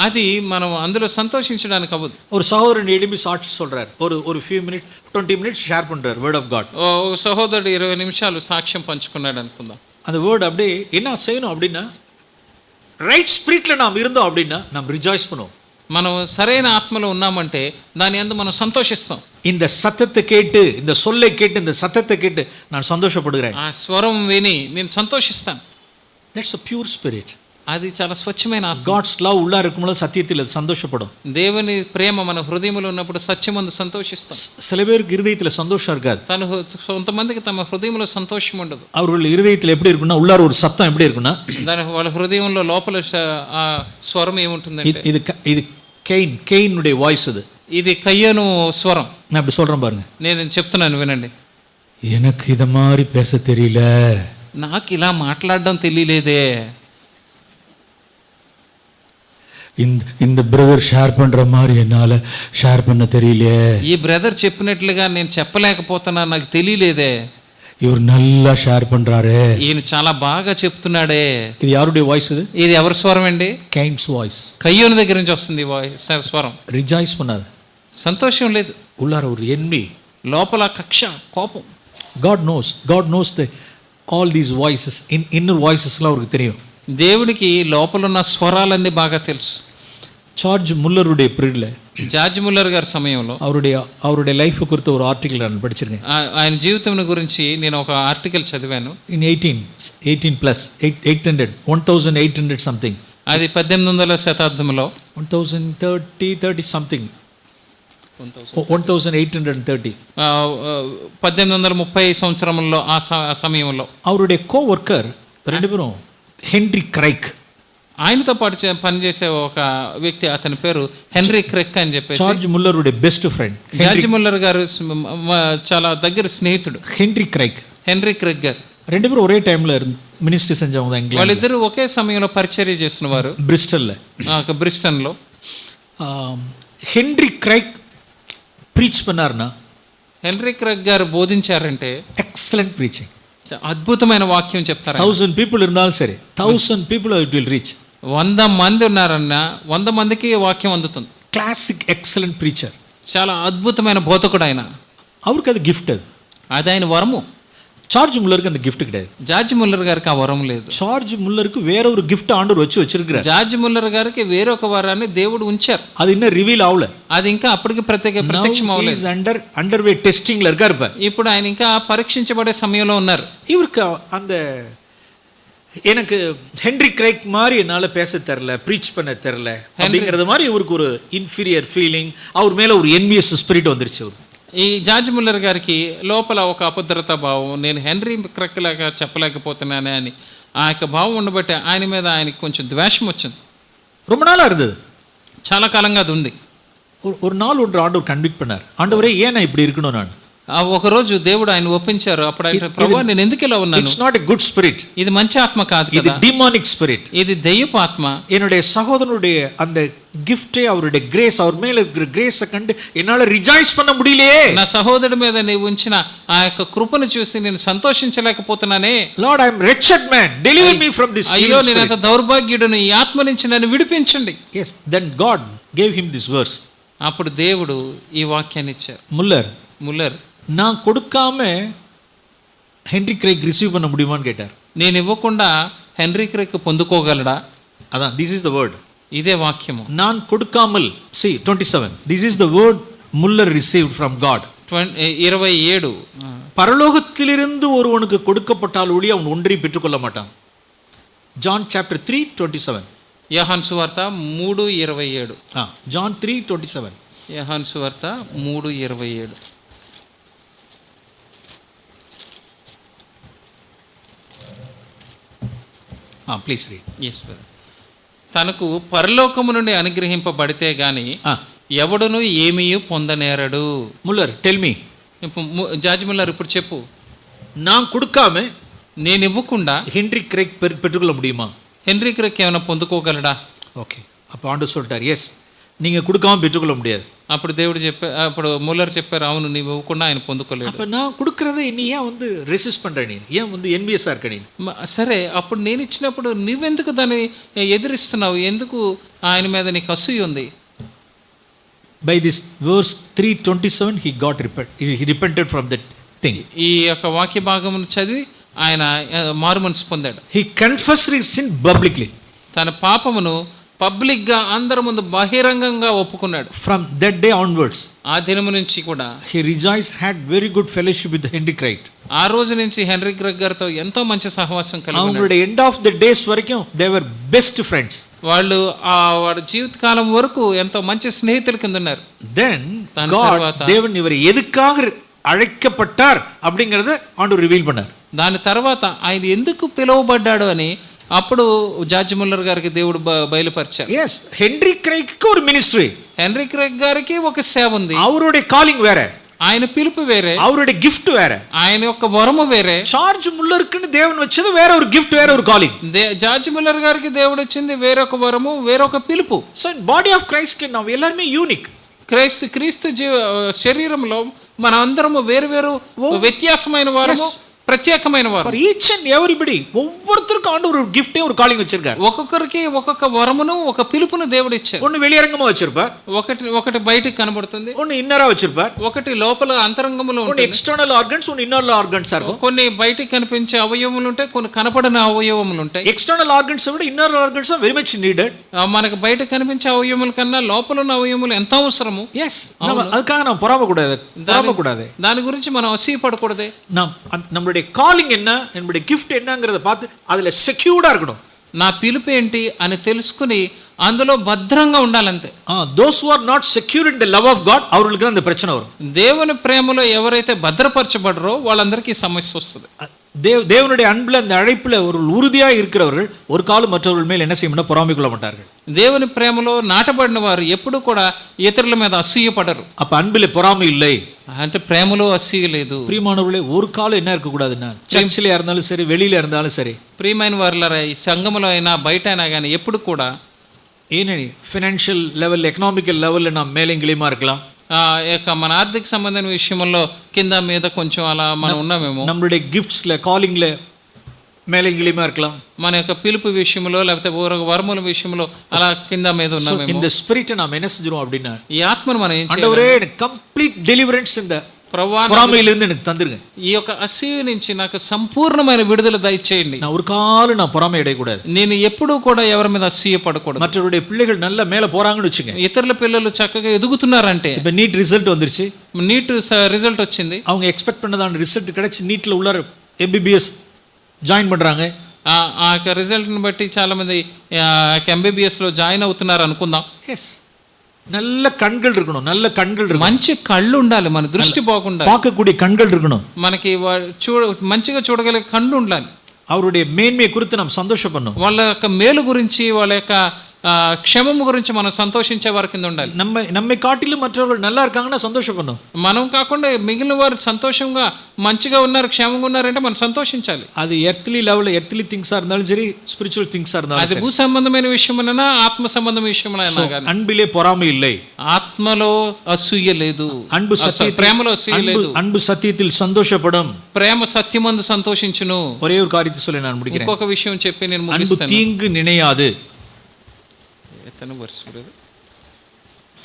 అది మనం అందులో సంతోషించడానికి అవ్వదు. ஒரு சகோதரன் எழுப்பி சாட்சி சொல்றார், ஒரு few minutes 20 minutes ஷேர் பண்றார் வேர்ட் ஆஃப் காட். ఓ సహోదరుడు 20 నిమిషాలు సాక్ష్యం పంచుకున్నాడు అనుకుందాం. அந்த வேர்ட் அப்படியே என்ன செய்யணும் அப்படின்னா, ரைட் ஸ்பிரிட்ல நாம் இருந்தோம் அப்படின்னா நாம் ரிஜாய்ஸ் பண்ணுவோம். మనం సరైన ఆత్మలో ఉన్నామంటే దాని యందు మనం సంతోషిస్తాం. இந்த சத்தத்தை கேட்டு, இந்த சொல்லை கேட்டு, இந்த சத்தத்தை கேட்டு நான் சந்தோஷப்படுகிறேன். ఆ స్వరం విని నేను సంతోషిస్తాను. That's a pure spirit. అది చాలా స్వచ్ఛమైన ఆత్మ. God's love ఉల్లా இருக்கும்போது సత్యத்தில் அது சந்தோஷப்படும். దేవుని ప్రేమ మన హృదయంలో ఉన్నప్పుడు సత్యమందు సంతోషిస్తాం. சில பேருக்கு இருதயத்தில் சந்தோஷம் இருக்காது. కొంతమందికి తమ హృదయంలో సంతోషం ఉండదు. அவர்கள் இருதயத்தில் எப்படி இருக்குன்னா, உள்ளார ஒரு சத்தம் எப்படி இருக்குன்னா, దాని వాళ్ళ హృదయంలో లోపల ఆ స్వరం ఏముంటుందంటే, இது கெயினுடைய வாய்ஸ். ఇది కయ్యను స్వరం. நான் அப்படி சொல்றேன் பாருங்க. నేను చెప్తున్నాను వినండి. எனக்கு இத மாதிரி பேச தெரியல, నాకు ఇలా మాట్లాడడం తెలియలేదే, இந்த பிரதர் ஷேர் பண்ற மாதிரி என்னால ஷேர் பண்ண தெரியலையே, ఈ బ్రదర్ చెప్పినట్లుగా నేను చెప్పలేకపోతున్నా, నాకు తెలియలేదే, இவர் நல்லா ஷேர் பண்றாரு, ఈయన చాలా బాగా చెప్తున్నాడే. ఇది யாருடைய వాయిస్? ఇది ఎవరి స్వరం అండి? కైన్స్ వాయిస్. కయ్యోని దగ్గర నుంచి వస్తుంది స్వరం. రిజాయిస్ பண்ணாது, సంతోషం లేదు, உள்ளார ஒரு envy, లోపల కక్ష, కోపం. God knows the all these voices, inner voices லாம் அவருக்கு தெரியும். దేవుడికి లోపల ఉన్న స్వరాలన్నీ బాగా తెలుసు. జార్జ్ ముల్లరుடைய పీరియడ్ல, జార్జ్ ముల్లర్ గారి సమయంలో அவருடைய லைஃப் குறித்து ஒரு ఆర్టికల్ నేను படிச்சிருக்கேன். ఆయన జీవితం గురించి నేను ఒక ఆర్టికల్ చదివాను. In 18 plus 1800 something. అది 1800వ శతాబ్దంలో 1030 సంథింగ్ 1830 1830 సంవత్సరంలో ఆ సమయంలో அவருடைய కోవర్కర్ రెండు పేరు హెన్రీ క్రైక్. ఆయనతో పాటు పనిచేసే ఒక వ్యక్తి, అతని పేరు హెన్రీ క్రెక్ అని చెప్పేసి. జార్జ్ ముల్లరుடைய బెస్ట్ ఫ్రెండ్. జార్జ్ ముల్లర్ గారు చాలా దగ్గర స్నేహితుడు హెన్రీ క్రైక్. హెన్రీ క్రెక్ గారు రెండు పేరు ఒకే టైంలో మినిస్ట్రీ செஞ்சவங்க. వాళ్ళిద్దరూ ఒకే సమయంలో పరిచర్య చేసిన వారు బ్రిస్టన్లో. హెన్రీ క్రైక్ ప్రీచ్ பண்ணாருன்னா, హెన్రీ క్రెక్ గారు బోధించారంటే ఎక్సలెంట్ ప్రీచింగ్, అద్భుతమైన వాక్యం చెప్తారు. 1000 people இருந்தாலும் సరే, 1000 people it will reach. 100 మంది ఉన్నారన్నా 100 మందికి వాక్యం అందుతుంది. క్లాసిక్ ఎక్సలెంట్ ప్రీచర్, చాలా అద్భుతమైన బోధకుడు ఆయన. அவருக்கு அது గిఫ్ట్, అది ఆయన వరము. ஜார்ஜ் முல்லருக்கு அந்த gift கிடையாது. జార్జ్ ముల్లర్ గారికి ఆ వరం లేదు. ஜார்ஜ் முல்லருக்கு வேற ஒரு gift ஆண்டவர் வச்சிருக்கிறார். జార్జ్ ముల్లర్ గారికి వేరొక వరాన్ని దేవుడు ఉంచారు. அது இன்னும் ரிவீல் ஆகல. అది ఇంకా అప్పటికి ప్రత్యక్షం అవ్వలేదు. He is underway testingல இருக்கார் இப்ப. ఇప్పుడు ఆయన ఇంకా పరీక్షించబడే సమయంలో ఉన్నారు. இவருக்கு அந்த எனக்கு ஹென்ரி கிரைக் மாதிரி என்னால் பேச தெரில, ப்ரீச் பண்ண தெரில அப்படிங்கிறது மாதிரி இவருக்கு ஒரு இன்ஃபீரியர் ஃபீலிங், அவர் மேலே ஒரு என்வியஸ் ஸ்பிரிட் வந்துருச்சு அவருக்கு. ఈ జార్జ్ ముల్లర్ గారికి లోపల ఒక అభద్రతా భావం, నేను హెన్రీ క్రక్ లాగా చెప్పలేకపోతున్నానే అని ఆ యొక్క భావం ఉండబట్టి ఆయన మీద ఆయనకి కొంచెం ద్వేషం వచ్చింది. ரொம்ப நாளாக இருந்தது, చాలా కాలంగా అది ఉంది. ஒரு நாள் ஒன்று ஆண்டவர் கன்விக்ட் பண்ணார், ஆண்டவரே ஏன் நான் இப்படி இருக்கணும் நான். ఒకరోజు దేవుడు ఆయన ఒప్పించారు. అప్పుడు ఆయన ప్రభువా నేను ఎందుకు ఇలా ఉన్నాను, it's not a good spirit, ఇది మంచి ఆత్మ కాదు இது కదా, டிமானிக் ஸ்பிரிட், ఇది దెయ్యపు ఆత్మ. என்னுடைய சகோதரனுடைய அந்த கிஃப்டே, அவருடைய கிரேஸ், அவர் மேல இருக்கிற கிரேஸை கண்டு என்னால ரிஜாய்ஸ் பண்ண முடியலையே. నా సహోదరుడి మీద నీవు ఉంచిన ఆ యొక్క కృపను చూసి నేను సంతోషించలేకపోతున్నానే. Lord I am wretched man, deliver me from this. అయ్యో నేను ఎంత దౌర్భాగ్యుడను, ఈ ఆత్మ నుంచి నన్ను విడిపించండి. yes, then God gave him this verse. అప్పుడు దేవుడు ఈ వాక్యాన్ని ఇచ్చారు. ముల్లర్ நான் கொடுக்காம ஹென்ரி கிரைக் ரிசீவ் பண்ண முடியுமான்னு கேட்டார். నేను ఇవ్వకుండా హెన్రీ క్రైక్ పొందుకోగలడా? அதான், this is the word. ఇదే వాక్యము. நான் கொடுக்காமல், see 27, this is the word Muller received from God. 27 பரலோகத்திலிருந்து ஒருவனுக்கு கொடுக்கப்பட்டால் ஒழிய அவன் ஒன்றையும் பெற்றுக்கொள்ள மாட்டான். John chapter 3:27. యోహాను సువార్త 3:27. John 3:27. యోహాను సువార్త 3:27. Please read. Yes brother. తనకు పరలోకము నుండి అనుగ్రహింపబడితే గాని ఎవడును ఏమీ పొందనేరడు. Muller tell me. George Muller ఇప్పుడు చెప్పు, நான் கொடுக்காம నేను ఇవ్వకుండా ஹென்ரி கிரைக் பெற்றுக்கொள்ள முடியுமா? హెన్రీ క్రైక్ ఏమైనా పొందుకోగలడా? ఓకే, அப்போ ஆண்டவர் சொல்லிட்டார், எஸ் நீங்கள் கொடுக்காம பெற்றுக்கொள்ள முடியாது. అప్పుడు దేవుడు అప్పుడు ముల్లర్ చెప్పారు, అవును నీవు ఇవ్వకుండా ఆయన పొందుకోలేడు. அப்போ நான் கொடுக்கறத நீ ஏன் வந்து ரெசிஸ்ட் பண்ற, நீ ஏன் வந்து என்வியஸா இருக்க நீ? సరే, అప్పుడు నేను ఇచ్చినప్పుడు నువ్వెందుకు దాన్ని ఎదిరిస్తున్నావు, ఎందుకు ఆయన మీద నీకు అసూయ ఉంది? By this verse 3:27 he repented from that thing. ఈ యొక్క వాక్య భాగమును చదివి ఆయన మారు మనసు పొందాడు. He confessed his sin publicly. తన పాపమును పబ్లిక్ గా అందరి ముందు బహిరంగంగా ఒప్పుకున్నాడు. From that day onwards, ఆ దినము నుంచి కూడా he rejoiced, had very good fellowship with Henry Craig. ఆ రోజు నుంచి హెన్రీ క్రైక్ గారితో ఎంతో మంచి సహవాసం కలిగి ఉన్నాడు. அவங்களுடைய end of the days வரைக்கும் they were best friends. వాళ్ళు వాడి జీవితకాలం వరకు ఎంతో మంచి స్నేహితుల కింద ఉన్నారు. Then God, தேவன் இவரை எதுக்காக அழைக்கப்பட்டார் அப்படிங்கறத ஆண்டவர் ரிவீல் பண்ணார். దాని తర్వాత ఆయన ఎందుకు పిలువబడ్డాడు అని అప్పుడు జార్జ్ ముల్లర్ గారికి దేవుడు బయలుపరిచారు. yes, హెన్రీ క్రైగ్ కి ஒரு మినిస్ట్రీ, హెన్రీ క్రైగ్ గారికి ఒక సేవ ఉంది. அவருடைய காலிங் வேற, ఆయన పిలుపు వేరే, அவருடைய గిఫ్ట్ வேற, ఆయన యొక్క వరము వేరే. జార్జ్ ముల్లర్కి దేవుని వచ్చేది వేరే ஒரு గిఫ్ట్, వేరే ஒரு కాలింగ్. జార్జ్ ముల్లర్ గారికి దేవుడు వచ్చింది వేరొక వరము, వేరొక పిలుపు. So in body of Christ ನಾವು எல்லாரும் యూనిక్. క్రీస్తు శరీరంలో మన అందరము వేరు వేరు వ్యత్యాసమైన వారము, ప్రత్యేకమైన వారు. ఫర్ ఈచ్ అండ్ ఎవ్రీబడి, ఒவ்வொருத்தருக்கும் ஆண்டவர் ஒரு gift ஒரு காலிங் வச்சிருக்கார். ఒక్కొక్కరికి ఒక్కొక్క వరమును ఒక పిలుపును దేవుడు ఇచ్చారు. ஒன்னு வெளியரங்கமா வச்சிருப்பார், ఒకటి బయటికి కనబడుతుంది, ஒன்னு இன்னரா வச்சிருப்பார், ఒకటి లోపల అంతరంగంలో ஒன்னு ఎక్స్టర్నల్ ఆర్గన్స్, ஒன்னு ఇన్నర్ ఆర్గన్స్ இருக்கும். కొన్ని బయటికి కనిపించే అవయవములు ఉంటాయి, కొన్ని కనపడని అవయవములు ఉంటాయి. ఎక్స్టర్నల్ ఆర్గన్స్ విட inner organs are very much needed. మనకు బయట కనిపించే అవయవముల కన్నా లోపల ఉన్న అవయవములు ఎంతో అవసరము. yes, அதுக்காக நாம் பொறாமக்கூடாது. దాని గురించి మనం అసూయపడకూడదు. நம்மளுடைய காலிங் என்ன, நம்மளுடைய gift என்னங்கறத பார்த்து அதுல செக்யூர்டா இருக்கணும். నా పిలుపు ఏంటి అని తెలుసుకుని అందులో భద్రంగా ఉండాలంతే. those who are not secured in the love of God, அவங்களுக்கு தான் இந்த பிரச்சனை வரும். దేవుని ప్రేమలో ఎవరైతే భద్రపరచబడరో వాళ్ళందరికీ సమస్య వస్తుంది. தேவனுடைய அன்புல அந்த அழைப்புல ஒரு உறுதியா இருக்கிறவர்கள் ஒரு காலம் மற்றவர்கள் மேல் என்ன செய்யணும், பொறாமை கொள்ள மாட்டார்கள். దేవుని ప్రేమలో నాటబడిన వారు ఎప్పుడు కూడా ఇతరుల మీద అసూయపడరు. அப்ப அன்பிலே பொறாமை இல்லை, అంటే ప్రేమలో అసూయ లేదు. ప్రియమానవர்களே, ஒரு காலம் என்ன இருக்க கூடாதுன்னா, சர்ச்சிலே இருந்தாலும் சரி, வெளியில இருந்தாலும் சரி, ప్రియమైన వారులారా, ఈ సంఘములో అయినా బయట అయినా కానీ ఎప్పుడు కూడా ஏனெனி ఫైనాన్షియల్ లెవెల్, ఎకనామికల్ లెవెల్ நாம் மேலேங்கிலேயுமா இருக்கலாம். మన ఆర్థిక సంబంధమైన విషయంలో కింద మీద కొంచెం అలా మనం ఉన్నామేమో. நம்மளுடைய கிஃப்ட்ஸ்ல, காலிங்ல மேலேங்கிலேயுமா இருக்கலாம். మన యొక్క పిలుపు విషయంలో లేకపోతే వరముల విషయంలో అలా కింద మీద ఉన్నామేమో. இந்த ஸ்பிரிட்டை நாம் என்ன செஞ்சிரோம் அப்படின்னா, ఈ ఆత్మను మనం ఏం చేయాలి? ஆண்டவரே, కంప్లీట్ డెలివరెన్స్ in the ప్రభువా பொறாமையிலிருந்து எனக்கு தந்துருங்க. ఈ యొక్క అసూయ నుంచి నాకు సంపూర్ణమైన విడుదల దయచేయండి. நான் ஒரு காலம் நான் பொறாமை அடையக்கூடாது. నేను ఎప్పుడూ కూడా ఎవరి మీద అసూయ పడకూడదు. மற்றவருடைய பிள்ளைகள் நல்ல மேல போறாங்கன்னு வச்சுங்க. ఇతరుల పిల్లలు చక్కగా ఎదుగుతున్నారంటే, இப்ப நீட் ரிசல்ட் வந்துருச்சு, నీట్ రిజల్ట్ వచ్చింది, அவங்க எக்ஸ்பெக்ட் பண்ணதான ரிசல்ட் கிடைச்சு நீட்ல உள்ளார MBBS ஜாயின் பண்றாங்க. ఆ యొక్క రిజల్ట్ని బట్టి చాలా మంది ఎంబీబీఎస్లో జాయిన్ అవుతున్నారు అనుకుందాం. எஸ், நல்ல கண்கள் இருக்கணும், நல்ல கண்கள் இருக்கணும், మంచి కళ్ళు ఉండాలి, మన దృష్టి బాగుండాలి, பார்க்கக்கூடிய கண்கள் இருக்கணும், మనకి మంచిగా చూడగలిగే కళ్ళు ఉండాలి. அவருடைய மேன்மையை குறித்து நாம் சந்தோஷப்படணும். వాళ్ళ యొక్క మేలు గురించి, వాళ్ళ యొక్క క్షేమము గురించి మనం సంతోషించే వారి కింద ఉండాలి. நம்மை காட்டிலும் மற்றவர்கள் நல்லா இருக்காங்கன்னா சந்தோஷப்படணும். మనం కాకుండా మిగిలిన వారు సంతోషంగా మంచిగా ఉన్నారు, క్షేమంగా ఉన్నారంటే మనం సంతోషించాలి. அது எர்த்லி லெவல்ல எர்த்லி திங்ஸா இருந்தாலும் சரி, ஸ்பிரிச்சுவல் திங்ஸா இருந்தாலும் అది భూ సంబంధమైన విషయమైనా ఆత్మ సంబంధమైన విషయమైనా కానీ அன்பிலே பொறாமை இல்லை, ఆత్మలో అసూయ లేదు, அன்பு சத்தியத்தில் ప్రేమలో అసూయ లేదు, அன்பு సత్యத்தில் సంతోషపடும், ప్రేమ సత్యమందు సంతోషించును. ஒரே ஒரு காரியத்தை சொல்லி நான் முடிக்கிறேன். ఇంకొక విషయం చెప్పి నేను அன்பு ముగిస్తాను. தீங்கு நினையாது.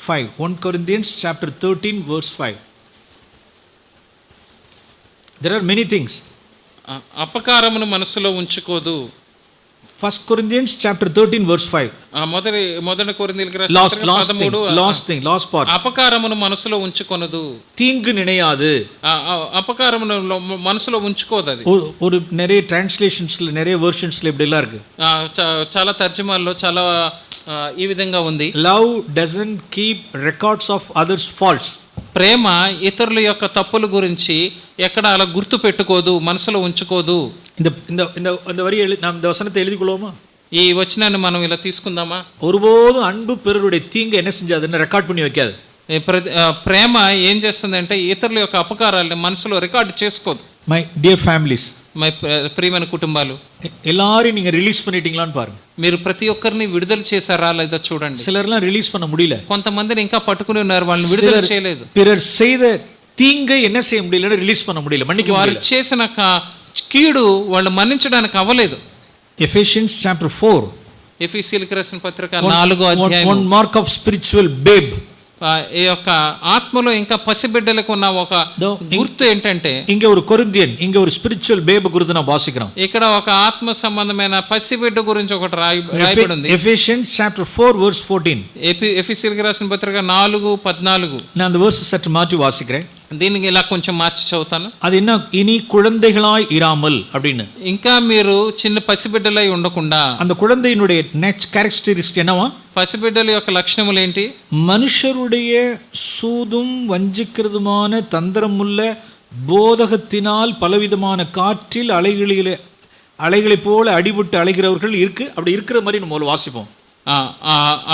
5 1 Corinthians chapter 13 verse 5. There are many things. అపకారమును మనసులో ఉంచుకోదు. 1 Corinthians chapter 13 verse 5. మొదటి కొరింథీయులకు last రాసిన 13 last part. అపకారమును మనసులో ఉంచుకొనదు. தீங்கு நினையாது. అపకారమును మనసులో ఉంచుకోదు. అది ஒரு நிறைய டிரான்ஸ்லேஷன்ஸ்ல நிறைய வெர்ஷன்ஸ்ல இப்படி எல்லாம் இருக்கு. చాలా తర్జుమాల్లో చాలా ఈ విధంగా ఉంది. Love doesn't keep records of others' faults. ప్రేమ ఇతరుల యొక్క తప్పుల గురించి ఎక్కడ అలా గుర్తు పెట్టుకోదు, మనసులో ఉంచుకోదు. இந்த வரி நாம் இந்த வசனத்தை எழுதிக்கொள்வோமா? ఈ వచనాన్ని మనం ఇలా తీసుకుందామా? ஒருபோதும் அன்பு பிறருடைய தீங்கு என்ன செஞ்சாதுன்னு ரெக்கார்ட் பண்ணி வைக்காது. ప్రేమ ఏం చేస్తుందంటే ఇతరుల యొక్క అపకారాలను మనసులో రికార్డు చేసుకోదు. మై డియర్ ఫ్యామిలీస్, మై ప్రియమైన కుటుంబాలు, எல்லாரையும் நீங்க ரிலீஸ் பண்ணிட்டீங்களான்னு பாருங்க. మీరు ప్రతి ఒక్కరిని విడుదల చేశారా లేదా చూడండి. சிலர்லாம் ரிலீஸ் பண்ண முடியல, కొంతమందిని ఇంకా పట్టుకుని ఉన్నారు, వాళ్ళని విడుదల చేయలేదు. பிறர் செய்த தீங்கை என்ன செய்ய முடியல, ரிலீஸ் பண்ண முடியல, மன்னிக்க முடியல. వారు చేసిన కీడు వాళ్ళు మన్నించడానికి అవ్వలేదు. Ephesians chapter 4, ఎఫెసీయులకు రాసిన పత్రిక 4వ అధ్యాయం. one mark of spiritual babe. ఈ యొక్క ఆత్మలో ఇంకా పసిబిడ్డలకు ఉన్న ఒక గుర్తు ఏంటంటే, இங்க ஒரு கொரிந்தியன், இங்க ஒரு spiritual babe గురించి நான் వాసిக்கிறோம். ఇక్కడ ఒక ఆత్మ సంబంధమైన పసిబిడ్డ గురించి ఒకటి రాయబడి ఉంది. Ephesians chapter 4 verse 14. ఎఫెసీయులకు రాసిన పత్రిక 4:14. நான் அந்த verse சற்று மாற்றி வாசிக்கிறேன். దీనికి ఇలా కొంచెం మార్చి చదువుతాను. அது என்ன, இனி குழந்தைகளாய் இராமல் அப்படின்னு. ఇంకా మీరు చిన్న పసిబిడ్డలై ఉండకుండా. அந்த குழந்தையினுடைய கேரக்டரிஸ்டிக் என்னவா? పసిబిడ్డల యొక్క లక్షణములు ఏంటి? மனுஷருடைய சூதும் வஞ்சிக்கிறதுமான தந்திரமுள்ள போதகத்தினால் பலவிதமான காற்றில் அலைகளை போல அடிபட்டு அலைகிறவர்கள் இருக்கு. அப்படி இருக்கிற மாதிரி நம்ம வாசிப்போம்.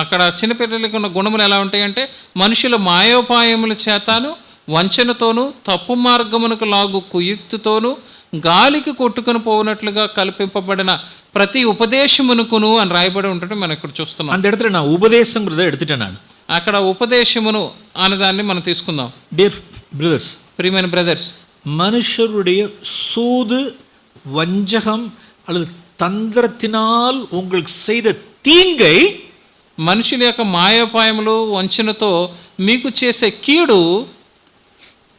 అక్కడ చిన్నపిల్లలకు ఉన్న గుణములు ఎలా ఉంటాయంటే, మనుషుల మాయోపాయముల చేతను, వంచనతోనూ, తప్పు మార్గమునకు లాగు కుయుక్తితోనూ, గాలికి కొట్టుకుని పోనట్లుగా కల్పింపబడిన ప్రతి ఉపదేశమునకును అని రాయబడి ఉంటే మనం ఇక్కడ చూస్తున్నాం. அந்த இடத்துல நான் உபதேசம்ங்கறத எடுத்துட்டேன். நான் అక్కడ ఉపదేశమును అనేదాన్ని మనం తీసుకుందాం. డియర్ బ్రదర్స్, ప్రియమైన బ్రదర్స్, மனுஷருடைய சூது, வஞ்சகம் அல்லது தந்திரத்தினால் உங்களுக்கு செய்த தீங்கை, మనుషుల యొక్క మాయోపాయములు, వంచనతో మీకు చేసే కీడు,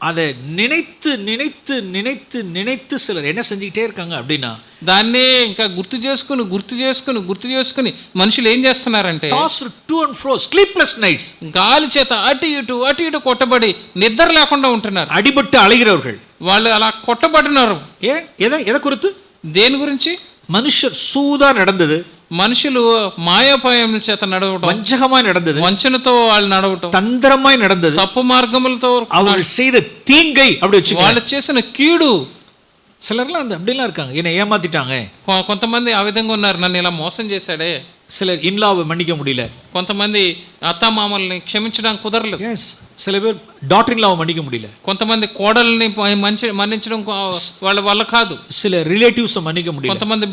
அதை நினைத்து நினைத்து நினைத்து நினைத்து சிலர் என்ன செஞ்சுக்கிட்டே இருக்காங்க அப்படின்னா, దాన్నే ఇంకా గుర్తు చేసుకుని మనుషులు ఏం చేస్తున్నారంటే, tossed to and fro, sleepless nights, గాలి చేత అటు ఇటు కొట్టబడి నిద్ర లేకుండా ఉంటున్నారు. అడిబట్టు అలిగిరవர்கள், వాళ్ళు అలా కొట్టబడినారు. எதை குறித்து? దేని గురించి? மனுஷர் சூதா நடந்தது, మనుషులు మాయోపాయం చేత నడవటం, வஞ்சகமாய் நடந்தது, వంచనతో వాళ్ళు నడవటం, தந்திரமாய் நடந்தது, తప్పు మార్గములతో அவர்கள் செய்த தீங்கை அப்படி வச்சு వాళ్ళు చేసిన కీడు. சிலர்லாம் அப்படிலாம் இருக்காங்க, என்னை ஏமாத்திட்டாங்க. కొంతమంది ఆ విధంగా ఉన్నారు, నన్ను ఇలా మోసం చేశాడే. சிலர் இன்லாவை மன்னிக்க முடியல, కొంతమంది అత్తామామల్ని క్షమించడానికి కుదరలేదు. சில பேர் டாட்டர் இன்லாவை மன்னிக்க முடியல, కొంతమంది కోడల్ని మన్నించడం వాళ్ళ వల్ల కాదు. சில ரிலேட்டிவ்ஸ் மன்னிக்க முடியல, కొంతమంది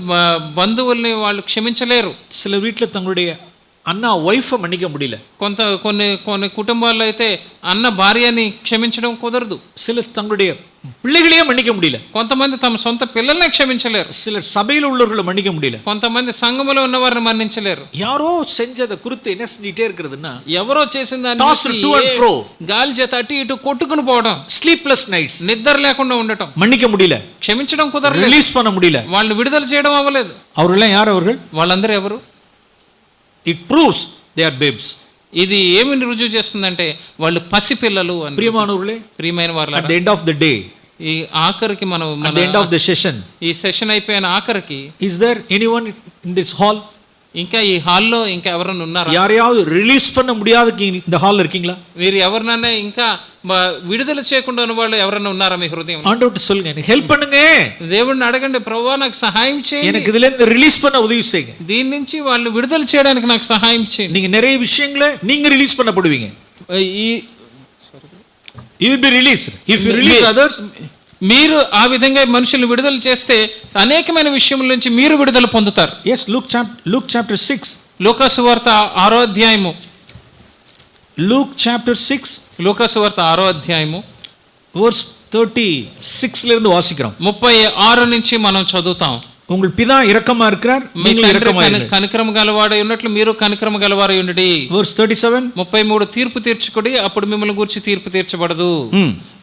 బంధువుల్ని వాళ్ళు క్షమించలేరు. சில வீட்டில் தங்களுடைய అన్న వైఫ్ మన్నిక முடியல, కొన్ని కుటుంబాల్లో అయితే అన్న భార్యని క్షమించడం కుదరదు. சில தங்களுடைய பிள்ளைகளையே மன்னிக்க முடியல. కొంతమంది తమ సొంత పిల్లల్ని క్షమించలేరు. சிலர் சபையில் உள்ளவர்களை மன்னிக்க முடியல. కొంతమంది సంఘములో ఉన్న వారిని మన్నించలేరు. யாரோ செஞ்சதை குறித்து என்ன செஞ்சிட்டே இருக்கிறதுன்னா, ఎవరో చేసిన Toss to and fro. గాలి చేత అటు ఇటు కొట్టుకుని పోవడం, స్లీప్లెస్ నైట్స్, నిద్ర లేకుండా ఉండటం, மன்னிக்க முடியல, క్షమించడం కుదరలేదు, రిలీజ్ பண்ண முடியல. వాళ్ళు విడుదల చేయడం అవ్వలేదు. அவர்கள் யார்? அவர்கள் వాళ్ళందరూ ఎవరు? It proves they are babes. ఇది ఏమి రుజువు చేస్తుందంటే వాళ్ళు పసిపిల్లలు అని. ప్రియమానవులే, ప్రియమైన వాళ్ళ at the end of the day, ఈ ఆఖరికి మనం at the end of the session, ఈ సెషన్ అయిపోయిన ఆఖరికి, is there anyone in this hall? ఇంకా ఈ హాల్లో ఇంకా ఎవరైనా ఉన్నారా? யாரையாவது ரிலீஸ் பண்ண முடியாத இந்த హాల్లో இருக்கீங்களா? మీరు ఎవరినైనా ఇంకా విడుదల చేయకుండా ఉన్న వాళ్ళు ఎవరైనా ఉన్నారా మీ హృదయం? ஆண்டவர்ட்ட சொல்லுங்க, எனக்கு ஹெல்ப் பண்ணுங்க. దేవుడిని అడగండి, ప్రభువా నాకు సహాయం చేయండి, எனக்கு இதுல இருந்து ரிலீஸ் பண்ண உதவி செய்யுங்க. దీని నుంచి వాళ్ళు విడుదల చేయడానికి నాకు సహాయం చేయండి. நீங்க நிறைய விஷயங்களை நீங்க ரிலீஸ் பண்ணப்படுவீங்க. ఈ you will be released if you release others. మీరు ఆ విధంగా మనుషులు విడుదల చేస్తే అనేకమైన విషయముల నుంచి మీరు విడుదల పొందుతారు. Yes, Luke chapter 6. లూకాసు వార్త 6వ అధ్యాయము. Luke chapter 6 లూకాసు వార్త 6వ అధ్యాయము verse 36 ல இருந்து வாசிக்கிறோம். 36 నుంచి మనం చదువుతాం. உங்கள் பிதா இரக்கமா இருக்கிறார், మీ நீங்கள் తండ్రి இரக்கமா இருங்கள். కనికరము గలవాడై ఉన్నట్లు మీరు కనికరము గలవారై ఉండుడి. verse 37. 33 తీర్పు తీర్చుకుడి, అప్పుడు మిమ్మల్ని గురించి తీర్పు తీర్చబడదు.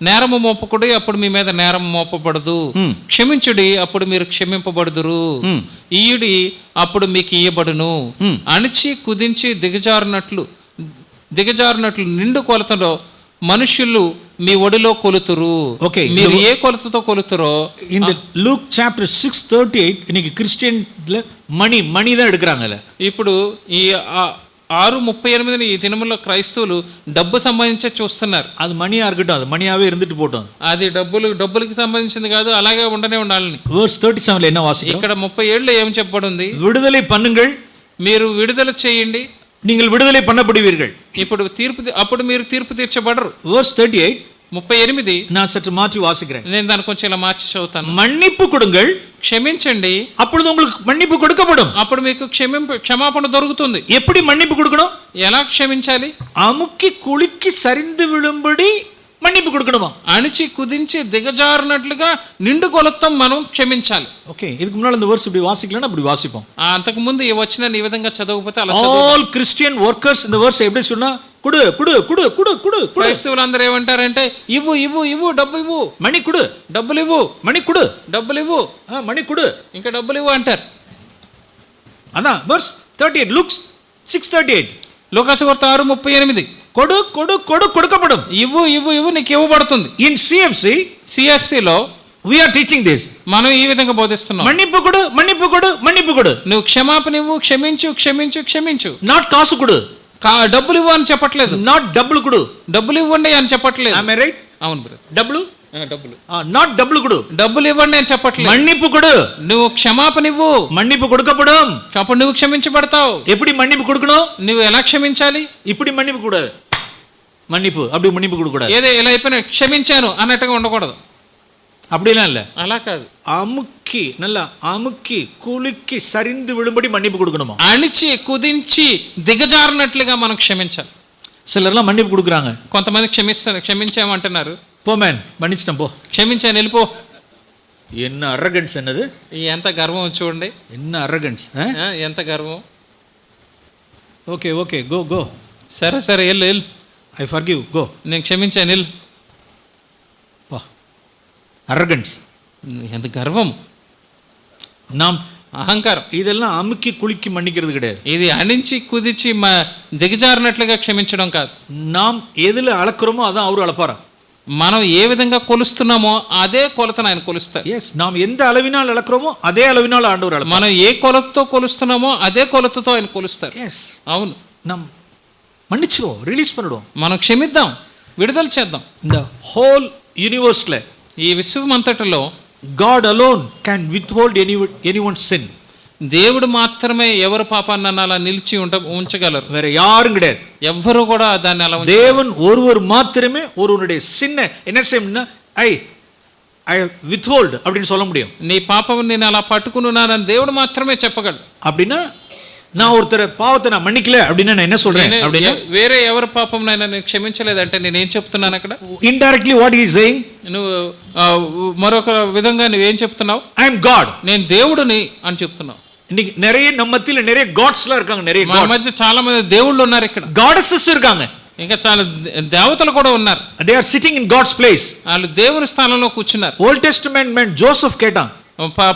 నేరము మోపకుడి, అప్పుడు మీ మీద నేరం మోపబడదు. క్షమించుడి, అప్పుడు మీరు క్షమింపబడుదురు. ఇయ్యుడి, అప్పుడు మీకు ఇయ్యబడును. అణిచి కుదించి దిగజారినట్లు నిండు కొలతలో మనుషులు మీ ఒడిలో కొలుతురు. Okay, మీరు ఏ కొలతతో కొలుతురో. in the Luke chapter 6:38 இன்னைக்கு கிறிஸ்டியன்ல மணி தான் எடுக்கறாங்கல. ఇప్పుడు ఈ 6:38 ఈ దినములో క్రైస్తవులు డబ్బు సంబంధించే చూస్తున్నారు. அது மணியா இருக்கட்டும், அது மணியாவே இருந்துட்டு போட்டும். అది డబ్బులకి సంబంధించింది కాదు, అలాగే ఉండనే ఉండాలని. verse 37 ல என்ன வாசிக்கிறோம்? ఇక్కడ 37లో ఏం చెప్పబడింది? விடுதலை பண்ணுங்கள், మీరు విడుదల చేయండి, நீங்கள் விடுதலை பண்ணப்படுவீர்கள். అప్పుడు మీరు తీర్పు తీర్చబడరు. verse 38 38 நான் சற்று மாற்றி வாசிக்கிறேன். నేను దాన్ని కొంచెం ఇలా మార్చి చదువుతాను. மன்னிப்பு கொடுங்கள், క్షమించండి, அப்பொழுது உங்களுக்கு மன்னிப்பு கொடுக்கப்படும். అప్పుడు మీకు క్షమాపణ దొరుకుతుంది. எப்படி மன்னிப்பு கொடுக்கணும்? ఎలా క్షమించాలి? அமுக்கி குலுக்கி சரிந்து விழும்படி మన్నిపు கொடுக்கணுமா? అణిచి కుదించి దిగజారినట్లుగా నిండు కొలతం మనం క్షమించాలి. ఓకే, இதுக்கு முன்னால இந்த verse இப்படி வாசிக்கலனா அப்படி வாசிப்போம். అంతకు ముందు ఈ వచనాన్ని ఈ విధంగా చదవకపోతే అలా ఆల్ క్రిస్టియన్ వర్కర్స్ இந்த verse எப்படி சொன்னா కుడు కుడు కుడు కుడు కుడు. క్రైస్తవులందరూ ఏమంటారంటే ఇవ్వు ఇవ్వు ఇవ్వు, డబ్బు ఇవ్వు, మణి కుడు, డబ్బులు ఇవ్వు, మణి కుడు, డబ్బులు ఇవ్వు, మణి కుడు, ఇంకా డబ్బులు ఇవ్వు అంటారు. అదా verse 38 Luke 6:38. లూకాసు వార్త 6:38. కొడు కొడు కొడు కొడుకపడం. ఇవ్వు ఇవ్వు ఇవ్వు, నీకు ఇవ్వబడుతుంది. ఇన్ సిఎఫ్సిలో we are teaching this. మనం ఈ విధంగా బోధిస్తున్నాం. మన్నిపు కొడు మన్నిపు కొడు మన్నిపు కొడు. నువ్వు క్షమాపణ ఇవ్వు, క్షమించు క్షమించు క్షమించు. నాట్ కాసు కొడు, డబ్బులు ఇవ్వు అని చెప్పట్లేదు. నాట్ డబ్బులు కొడు, డబ్బులు ఇవ్వండి అని చెప్పట్లేదు. am I right? అవును బ్రదర్. డబ్బులు నాట్ డబ్బులు కొడు, డబ్బులు ఇవ్వండి అని చెప్పట్లేదు. మన్నిపు కొడు, నువ్వు క్షమాపణ ఇవ్వు, మన్నిపు కొడుకపడం. అప్పుడు నువ్వు క్షమించబడతావు. ఎప్పుడు మన్నిపు కొడుకணும்? నువ్వు ఎలా క్షమించాలి? ఇప్పుడు మన్నిపు కూడదు, మన్నిపు అప్పుడు మన్నిపు கொடுக்கூடாது. ఏదో ఎలా అయిపోయినా క్షమించాను అన్నట్టుగా ఉండకూడదు. அப்படிலாம் இல்ல, అలా కాదు. అముక్కి நல்லா అముక్కి కులికి సరిందు విడుంబడి మన్నిపు கொடுக்கணுமா? అణిచి కుదించి దిగజారినట్లుగా మనం క్షమించాలి. சிலர்லாம் మన్నిపు கொடுக்குறாங்க, కొంతమంది క్షమించామంటున్నారు. పో మ్యాన్ మన్నించడం పో, క్షమించాను వెళ్ళిపో. என்ன அரகன்ஸ் என்னது, ఎంత గర్వం చూడండి, என்ன அரகன்ஸ், ఎంత గర్వం. ఓకే ఓకే గో గో, సరే సరే వెళ్ళు వెళ్ళు, ఐ ఫర్గివ్ గో, నేను క్షమించాను వెళ్ళు. அரகன்ஸ், ఎంత గర్వం, நாம் అహంకారం. இதெல்லாம் అముక్కి కులికి మన్నిக்கிறது கிடையாது. ఇది అణించి కుదించి దిగజారినట్లుగా క్షమించడం కాదు. நாம் எதுல அளக்குறோமோ அதான் அவரு அளப்பாரா. మనం ఏ విధంగా కొలుస్తున్నామో అదే కొలతను ఆయన కొలుస్తారు. ఎస్, நாம் எந்த அளவினால் அளக்குறோமో అదే அளவினால் ஆண்டவர் அளப்பார். మనం ఏ కొలతతో కొలుస్తున్నామో అదే కొలతతో ఆయన కొలుస్తారు. ఎస్, అవును. நாம் மன்னிச்சிரோம், ரிலீஸ் பண்ணிடுவோம், మనం క్షమిద్దాం, విడుదల చేద్దాం. இந்த ஹோல் యూనివర్స్లో ఈ విశ్వం అంతటిలో God alone can withhold anyone's sin. దేవుడు మాత్రమే ఎవరి పాపాన్ని అలా నిలిచి ఉంచగలరు, வேற யாரும் கிடையாது. ఎవ్వరు కూడా దాన్ని అలా தேவன் ஒருவர் மாத்திரமே ஒருவனுடைய சின்ன என்ன செய்யணும்னா ஐ withhold அப்படின்னு சொல்ல முடியும். నీ పాపం నేను అలా పట్టుకున్నానని దేవుడు మాత్రమే చెప్పగలడు. அப்படின்னா நான் ஒருத்தர் பாவத்தை நான் மன்னிக்கல அப்படின்னா நான் என்ன சொல்றேன் அப்படின்னா వేరే ఎవరి పాపం నేను క్షమించలేదంటే నేనేం చెప్తున్నాను అక్కడ? indirectly what he is saying, నువ్వు మరొక విధంగా నువ్వేం చెప్తున్నావు? I am God. నేను దేవుడిని అని చెప్తున్నావు. இன்னைக்கு நிறைய நம்ம மத்தியில நிறைய గాడ్స్లా இருக்காங்க, நிறைய మన మధ్య చాలా మంది దేవుళ్ళు ఉన్నారు ఇక్కడ, గాడెసెస్ இருக்காங்க, ఇంకా చాలా దేవతలు కూడా ఉన్నారు. they are sitting in God's place. వాళ్ళు దేవుని స్థానంలో కూర్చున్నారు. Old Testament man Joseph கேட்டான்,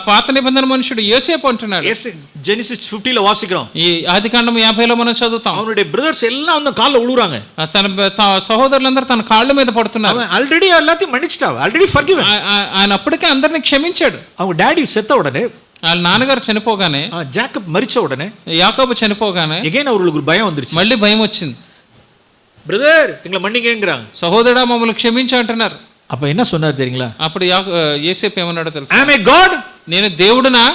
పాత నిబంధన మనుషుడు యోసేపు అంటున్నాడు. yes Genesis 50 లో వాసిக்கிறோம், ఈ ఆదికాండం 50లో మనం చదువుతాం. அவனுடைய brothers எல்லாம் அந்த கால்ல விழுறாங்க, తన సహోదరులందరూ తన కాళ్ళ మీద పడుతున్నారు. அவன் ஆல்ரெடி எல்லாத்தையும் மன்னிச்சிட்டான், ఆల్రెడీ forgiven. ఆయన అప్పటికే అందరిని క్షమించాడు. அவங்க டாடி செத்த உடனே, వాళ్ళ నాన్నగారు చనిపోగానే, ஜாக்கப் மரிச்ச உடனே, యాకోబు చనిపోగానే again அவங்களுக்கு ஒரு பயம் வந்துருச்சு, మళ్ళీ భయం వచ్చింది. బ్రదర్ எங்களை மன்னிங்கங்கறாங்க, సహోదరుడా మమ్మల్ని క్షమించు అంటున్నారు. அப்ப என்ன சொன்னார் தெரியுங்களா? అప్పుడు యేసేపు ఏమన్నాడో తెలుసా? I am a God, నేను దేవుడునా,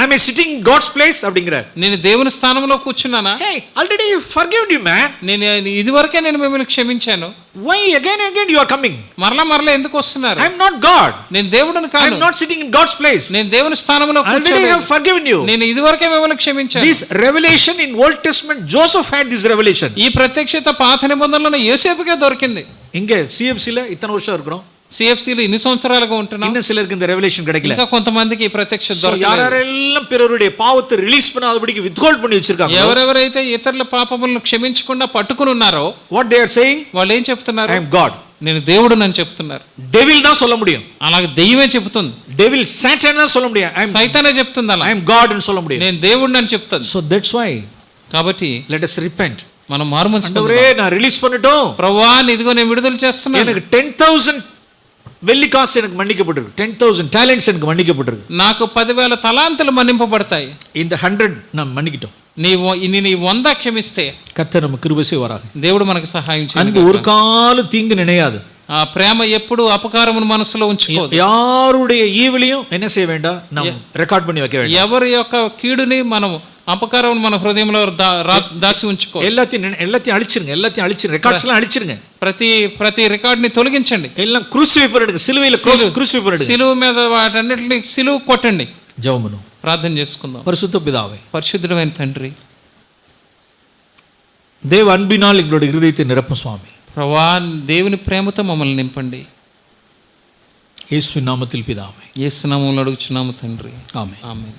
I am sitting in God's place அப்படிங்கறார். నేను దేవుని స్థానంలో కూర్చున్నానా? Hey, already forgiven you man, నేను ఇదివరకే నేను మిమ్మల్ని క్షమించాను, why again you are coming? మరలా ఎందుకు వస్తున్నారు? I am not God, నేను దేవుడిని I కాను, am not sitting in God's place, నేను దేవుని స్థానంలో already I కూర్చోలేదు, have forgiven you. నేను ఇదివరకే మిమ్మల్ని క్షమించాను. This revelation in Old Testament, Joseph had this revelation. ఈ ప్రత్యక్షత పాత నిబంధనలో యోసేపుకే దొరికింది. இங்க CFC ல இத்தனை வருஷம் இருக்கிறோம், సిఎఫ్సిలో ఇన్ని సంవత్సరాలుగా ఉంటున్నాం, இன்னும் சிலருக்கு இந்த ரெவலேஷன் கிடைக்கல. ఇంకా కొంతమందికి ఈ ప్రత్యక్షత So దొరకలేదు. யாரெல்லாம் பிறருடைய பாவத்தை ரிலீஸ் பண்ணாதபடிக்கு withhold பண்ணி வச்சிருக்காங்க, ఎవరెవరైతే ఇతరుల పాపములను క్షమించకుండా పట్టుకుని ఉన్నారో what they are saying, వాళ్ళు ఏం చెప్తున్నారు? I am God. నేను దేవుడు అని చెప్తున్నారు. Devil தான் சொல்ல முடியும், అలాగే దెయ్యమే చెప్తుంది, devil Satan தான் சொல்ல முடியும், I am సైతానే చెప్తుంది అలా, I am God ని சொல்ல முடியும். నేను దేవుడిని అని చెప్తాను. So that's why కాబట్టి let us repent. మనం మారుమనసు ஆண்டவரே நான் ரிலீஸ் பண்ணிட்டோம், ప్రభువా ఇదిగో నేను విడుదల చేస్తున్నాను, எனக்கு 10,000 வெள்ளி காசு எனக்கு மன்னிக்கப்பட்டிருக்கு, 10,000 talents எனக்கு மன்னிக்கப்பட்டிருக்கு, నాకు 10,000 తలాంతులు మన్నింపబడతాయి. இந்த 100 நாம் மன்னிக்கிட்டோம். నీ 100 క్షమిస్తే கர்த்தர் நமக்கு கிருபை செய்வாராக. దేవుడు మనకు సహాయం அன்பு ஒரு காலம் தீங்கு நினையாது, ఆ ప్రేమ ఎప్పుడు అపకారమును మనసులో ఉంచుకోదు. யாருடைய ஈவிலையும் என்ன செய்ய வேண்டாம், நாம் ரெக்கார்ட் பண்ணி வைக்க வேண்டாம். ఎవరి యొక్క కీడుని మనం అపకారం మన హృదయంలో దాచి ఉంచుకో. எல்லாத்தையும் அழிச்சிருங்க, எல்லாத்தையும் அழிச்சிருங்க, ரெக்கார்ட்ஸ் எல்லாம் அழிச்சிருங்க, ప్రతి రికార్డ్ ని తొలగించండి, எல்லாம் క్రూసిఫై பண்ணிடுங்க, సిలువలో క్రూసిఫై பண்ணிடுங்க, సిలువ మీద వాటన్నిటిని సిలువ కొట్టండి. జెబమును ప్రార్థన చేసుకుందాం. పరిశుద్ధ పితావే, పరిశుద్ధమైన తండ్రి, தேவ அன்பினால் எங்களுடைய இருதயத்தை நிரப்பும் சுவாமி. ప్రభువా దేవుని ప్రేమతో మమ్మల్ని నింపండి. యేసు నామத்தில் పితావే, యేసు నామములో అడుగుచున్నాము తండ్రి, ఆమేన్. ఆమేన్.